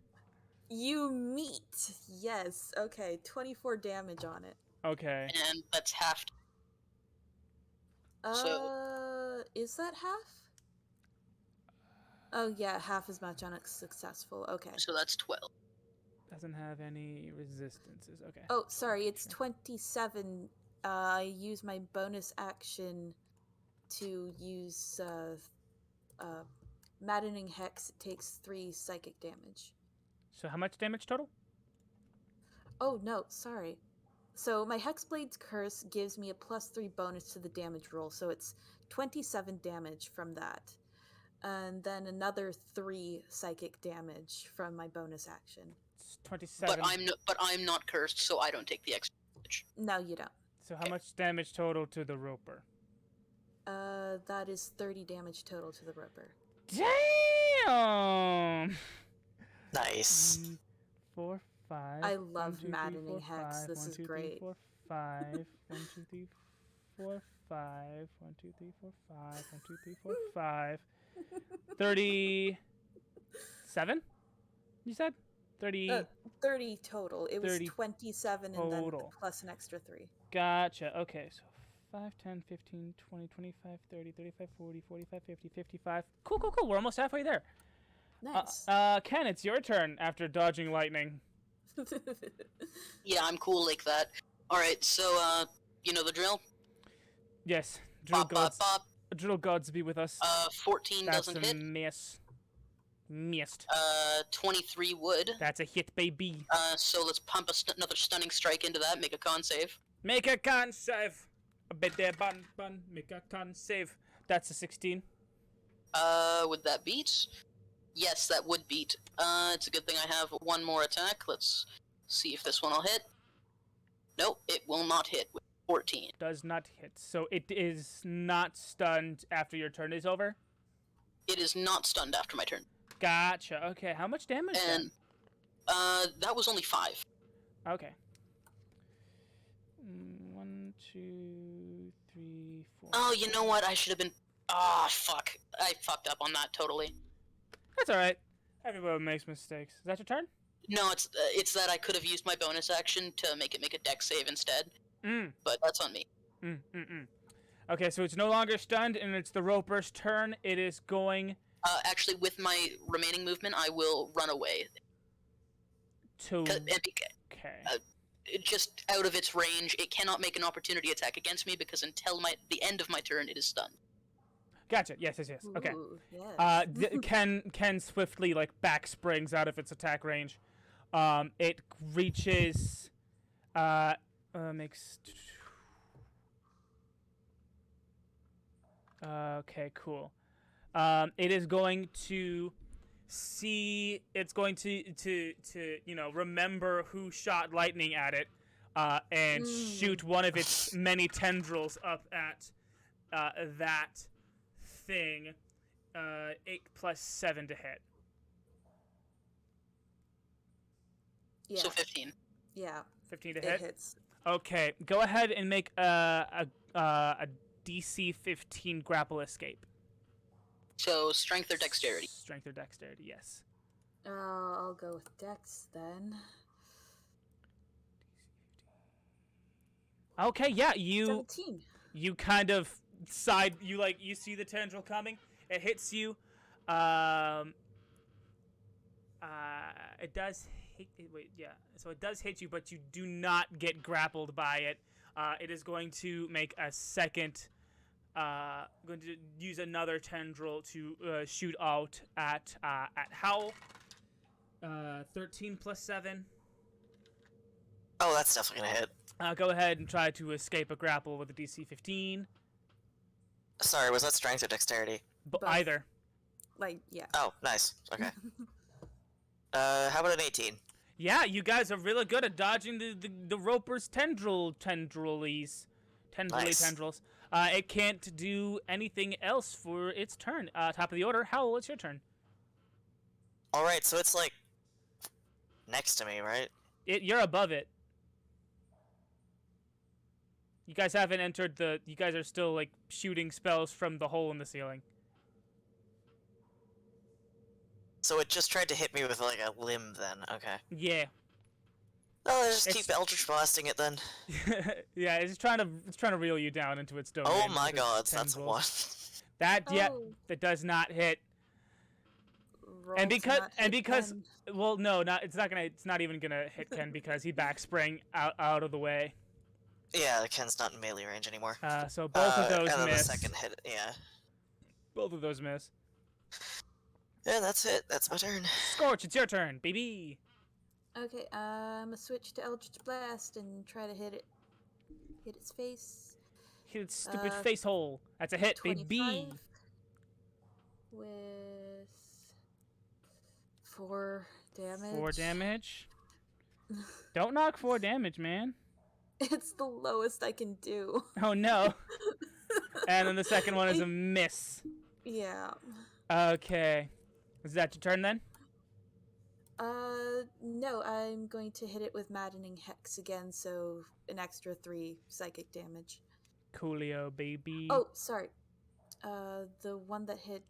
You meet. Yes. Okay, 24 damage on it. Okay. And that's half. Is that half? Oh yeah, half as much on a successful. Okay. So that's 12. Doesn't have any resistances. Okay. Oh, sorry, it's 27. I use my bonus action to use Maddening Hex. It takes 3 psychic damage. So how much damage total? Oh, no, sorry. So my Hexblade's Curse gives me a +3 bonus to the damage roll, so it's 27 damage from that. And then another 3 psychic damage from my bonus action. It's 27. But I'm not cursed, so I don't take the extra damage. No, you don't. So how much damage total to the roper? That is 30 damage total to the roper. Damn! Nice. 4, 5. I love 1, 2, 3, maddening 4, hex. 5, This 1, is 2, 3, great. 4, 5. 1, 2, 3, 4, 5. 1, 2, 3, 4, 5. 1, 2, 3, 4, 5. 37? You said? 30. 30 total. It was 30 27 and then total. plus an extra 3. Gotcha. Okay, so 5, 10, 15, 20, 25, 30, 35, 40, 45, 50, 55. Cool. We're almost halfway there. Nice. Ken, it's your turn after dodging lightning. Yeah, I'm cool like that. Alright, so, you know the drill? Yes. Drill Bop. gods be with us. 14 That's doesn't a hit. miss. Missed. 23 would. That's a hit, baby. So let's pump another stunning strike into that, make a con save. Make a con save. A bit there, bun. Make a con save. That's a 16. Would that beat? Yes, that would beat. It's a good thing I have one more attack. Let's see if this one will hit. Nope, it will not hit with 14. Does not hit. So it is not stunned after your turn is over? It is not stunned after my turn. Gotcha. Okay, how much damage And, that was only 5. then? Okay. 1, 2, 3, 4. Oh, you know what? I should have been... Ah, fuck. I fucked up on that totally. That's alright. Everybody makes mistakes. Is that your turn? No, it's that I could have used my bonus action to make a dex save instead. But that's on me. Okay, so it's no longer stunned, and it's the roper's turn. It is going Actually, with my remaining movement, I will run away. to... Okay. Just out of its range, it cannot make an opportunity attack against me because until the end of my turn, it is stunned. Gotcha. Yes. Okay. Ooh, yes. Ken swiftly back springs out of its attack range. It reaches. Makes. Okay. Cool. It is going to see. It's going to remember who shot lightning at it, and shoot one of its many tendrils up at that thing. 8 plus 7 to hit. Yeah. So 15. Yeah. 15 to It hit. hits. Okay, go ahead and make a DC 15 grapple escape. So strength or dexterity? Strength or dexterity, yes. I'll go with Dex then. Okay, yeah, you 17. kind of you see the tendril coming. It hits you. It does hit. Wait, yeah. So it does hit you, but you do not get grappled by it. It is going to make a second. Going to use another tendril to shoot out at Howle. 13 plus 7. Oh, that's definitely gonna hit. Go ahead and try to escape a grapple with a DC 15. Sorry, was that strength or dexterity? But Both. either. Like, yeah. Oh, nice. Okay. How about an 18? Yeah, you guys are really good at dodging the Roper's tendrils. Nice. Tendrils. It can't do anything else for its turn. Top of the order. Howle, it's your turn. Alright, so it's like next to me, right? You're above it. You guys haven't entered the... You guys are still, like, shooting spells from the hole in the ceiling. So it just tried to hit me with like a limb then, okay. Yeah. Oh, let's just It's- keep Eldritch Blasting it then. Yeah, it's trying to reel you down into its domain. Oh my with its god, that's a tendrils. 1. That, yeah, Oh, that does not hit. roll And to because- not and hit because- Ken. Well, no, it's not even gonna hit Ken because he back sprang out of the way. Yeah, Ken's not in melee range anymore. So both of those and then miss. the second hit, yeah. Both of those miss. Yeah, that's it. That's my turn. Skortch, it's your turn, baby. Okay, I'm gonna switch to Eldritch Blast and try to hit its face. Hit its stupid Uh, face hole. That's a hit, 25 baby. with 4 damage. 4 damage. Don't knock 4 damage, man. It's the lowest I can do. Oh no. And then the second one is a miss. Yeah. Okay. Is that your turn then? No, I'm going to hit it with Maddening Hex again, so an extra 3 psychic damage. Coolio, baby. Oh, sorry. The one that hit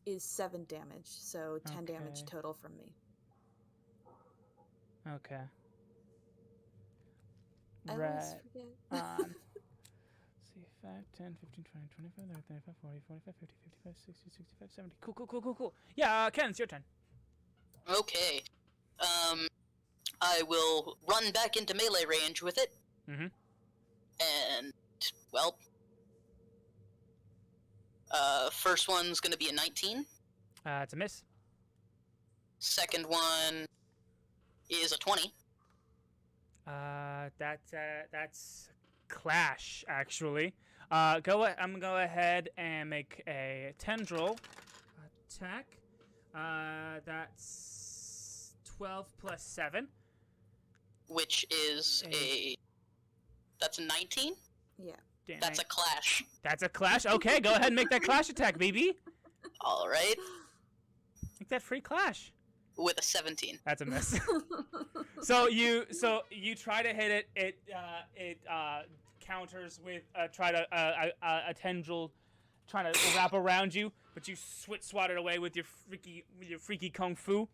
is 7 damage, so 10 damage Okay. total from me. Okay. I Right. always forget. See, 5, 10, 15, 20, 25, 30, 35, 40, 45, 50, 55, 60, 65, 70. Cool. Yeah, Ken, it's your turn. Okay. I will run back into melee range with it. Mhm. And, well... first one's gonna be a 19. It's a miss. Second one is a 20. That's clash, actually. I'm gonna go ahead and make a tendril attack. That's 12 plus 7. Which is that's a 19? Yeah. Damn, That's a clash. That's a clash. Okay, go ahead and make that clash attack, baby. Alright. Make that free clash. With a 17. That's a miss. So you try to hit it. It counters with a tendril trying to wrap around you, but you swat it away with your freaky kung fu,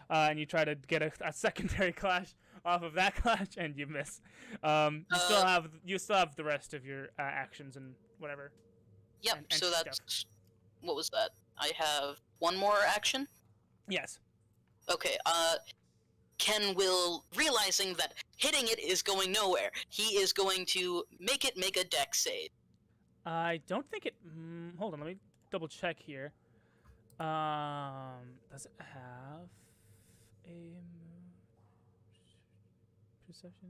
and you try to get a secondary clash off of that clash, and you miss. You still have the rest of your actions and whatever. Yep, and so that's... stuff. What was that? I have one more action? Yes. Okay, Ken will, realizing that hitting it is going nowhere, he is going to make it make a dex save. I don't think it. Hold on, let me double check here. Does it have a perception?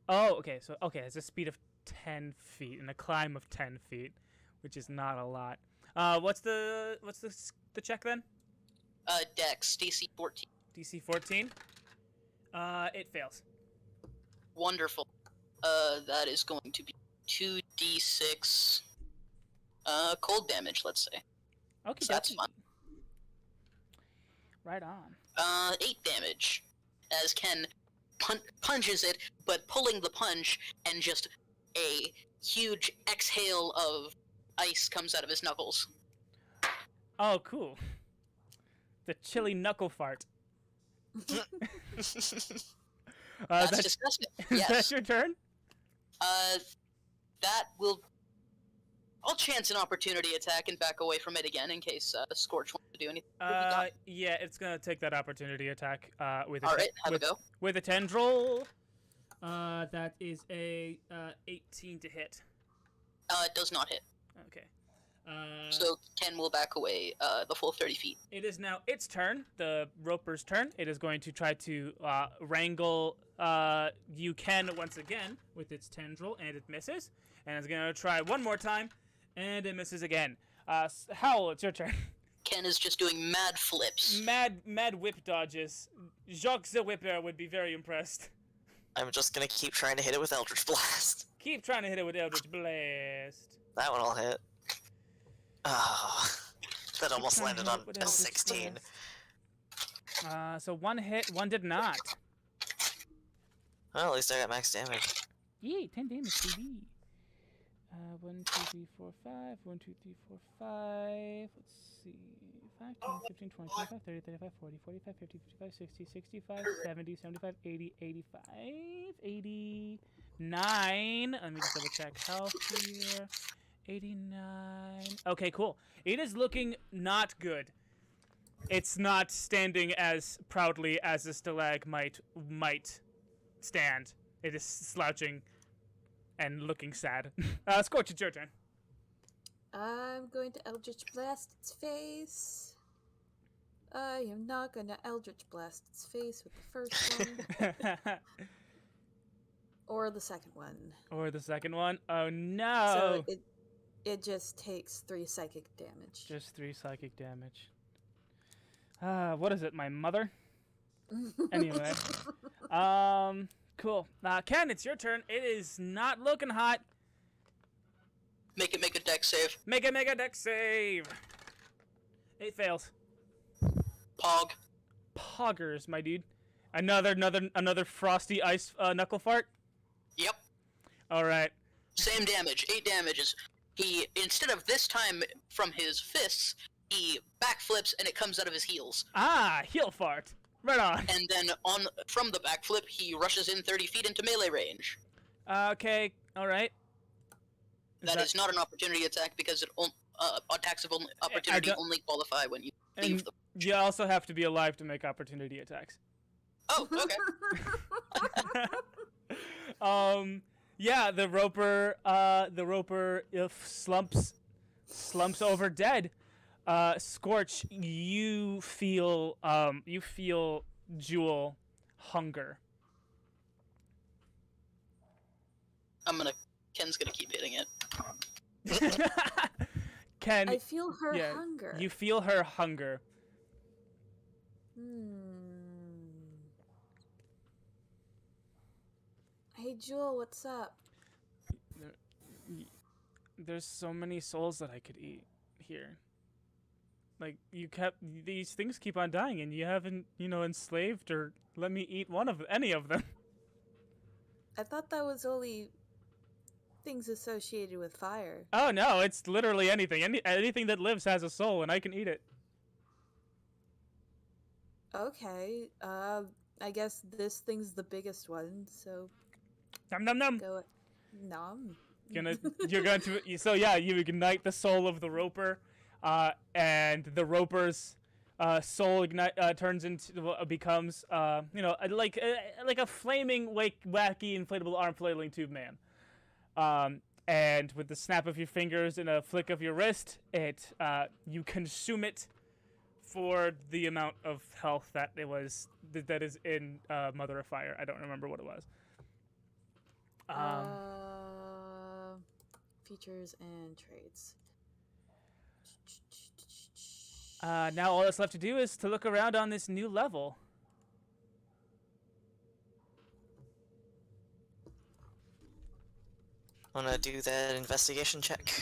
Oh, okay. So it's a speed of 10 feet and a climb of 10 feet, which is not a lot. What's the check then? Dex, DC 14. DC 14. It fails. Wonderful. That is going to be 2d6, cold damage, let's say. Okay, So that's fun. Right on. 8 damage, as Ken punches it, but pulling the punch, and just a huge exhale of ice comes out of his knuckles. Oh, cool. The chilly knuckle fart. That's disgusting. Is Yes. that your turn? That will... I'll chance an opportunity attack and back away from it again in case Skortch wants to do anything. Yeah, it's gonna take that opportunity attack with a Alright, have a go. with a tendril. That is a 18 to hit. It does not hit. Okay. So Ken will back away the full 30 feet. It is now its turn, the Roper's turn. It is going to try to wrangle you Ken once again with its tendril, and it misses. And it's going to try one more time, and it misses again. Howle, it's your turn. Ken is just doing mad flips. Mad whip dodges. Jacques the Whipper would be very impressed. I'm just gonna keep trying to hit it with Eldritch Blast. Keep trying to hit it with Eldritch Blast. That one will hit. Ah, that almost trying to landed hit on it with a Eldritch 16. So one hit, one did not. Well, at least I got max damage. Yay, 10 damage, baby. 1, 2, 3, 4, 5. 1, 2, 3, 4, 5. Let's see. 5, 10, 15, 20, 25, 30, 35, 40, 45, 50, 55, 60, 65, 70, 75, 80, 85, 89. Let me just double check health here. 89. Okay, cool. It is looking not good. It's not standing as proudly as a stalagmite might stand. It is slouching and looking sad. Skortch, it's your turn. I'm going to Eldritch Blast its face. I am not going to Eldritch Blast its face with the first one. Or the second one. Or the second one. Oh no! So it just takes 3 psychic damage. Just 3 psychic damage. What is it, my mother? Anyway. Cool. Ken, it's your turn. It is not looking hot. Make a dex save. Make a dex save. It fails. Pog. Poggers, my dude. Another frosty ice knuckle fart. Yep. All right. Same damage. 8 damages. He, instead of this time from his fists, he backflips and it comes out of his heels. Ah, heel fart. Right on. And then from the backflip, he rushes in 30 feet into melee range. Okay. All right. That is not an opportunity attack because attacks of opportunity only qualify when you leave them. You also have to be alive to make opportunity attacks. Oh, okay. Yeah, the Roper slumps over dead. Skortch, you feel Jewel hunger. Ken's gonna keep hitting it. Ken, I feel her hunger. You feel her hunger. Hey, Jewel, what's up? There's so many souls that I could eat here. Like, these things keep on dying, and you haven't, enslaved or let me eat any of them. I thought that was only things associated with fire. Oh no, it's literally anything. Anything that lives has a soul, and I can eat it. Okay, I guess this thing's the biggest one, so... Nom nom nom! Go nom. You're going to... So yeah, you ignite the soul of the Roper, and the Roper's soul turns into... becomes, like a flaming, wacky, inflatable arm flailing tube man. And with the snap of your fingers and a flick of your wrist, you consume it for the amount of health that that is in Mother of Fire. I don't remember what it was. Features and traits. Now all that's left to do is to look around on this new level. Wanna do that investigation check?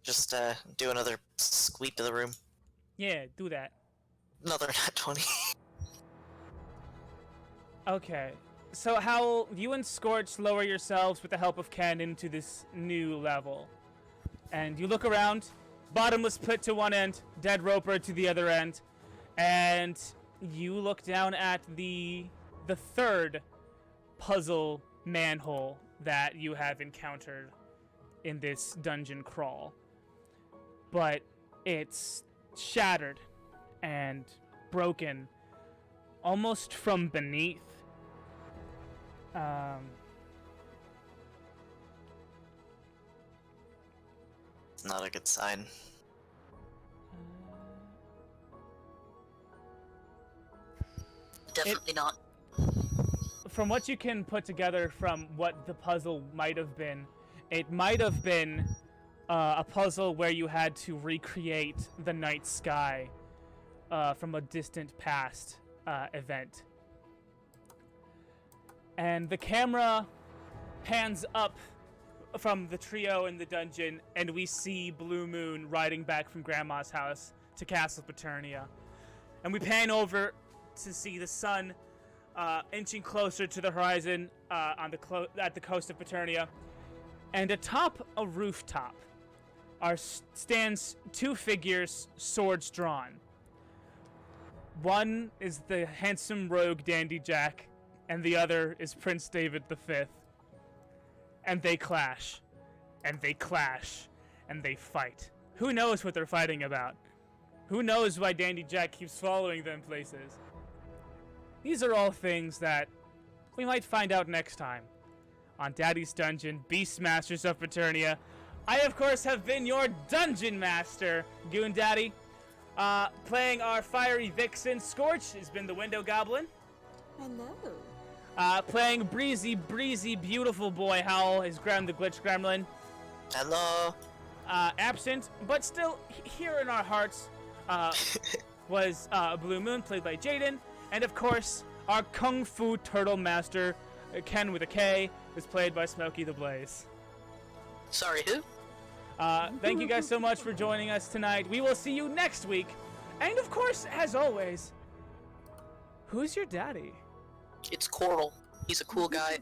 just do another sweep of the room. Yeah, do that. Another nat 20. Okay. So Howle, you and Skortch lower yourselves with the help of Ken into this new level. And you look around, bottomless pit to one end, dead roper to the other end, and you look down at the third puzzle manhole that you have encountered in this dungeon crawl. But it's shattered and broken almost from beneath. It's not a good sign. Definitely not. From what you can put together from what the puzzle might have been, it might have been a puzzle where you had to recreate the night sky from a distant past event. And the camera pans up from the trio in the dungeon, and we see Blu Moon riding back from Grandma's house to Castle Paternia. And we pan over to see the sun inching closer to the horizon at the coast of Paternia. And atop a rooftop stands two figures, swords drawn. One is the handsome rogue Dandy Jack, and the other is Prince David V. And they clash, and they clash, and they fight. Who knows what they're fighting about? Who knows why Dandy Jack keeps following them places? These are all things that we might find out next time on Daddy's Dungeon, Beastmasters of Paternia. I, of course, have been your Dungeon Master, Goon Daddy. Playing our fiery vixen, Skortch, has been the Window Goblin. Hello. Playing breezy, beautiful boy Howle is Grem the Glitch Gremlin. Hello. Absent, but still here in our hearts, was Blu Moon, played by Jyden. And of course, our Kung Fu Turtle Master, Ken with a K, is played by SmokeyDBlaze. Sorry, who? Thank you guys so much for joining us tonight. We will see you next week. And of course, as always, who's your daddy? It's Coral. He's a cool guy.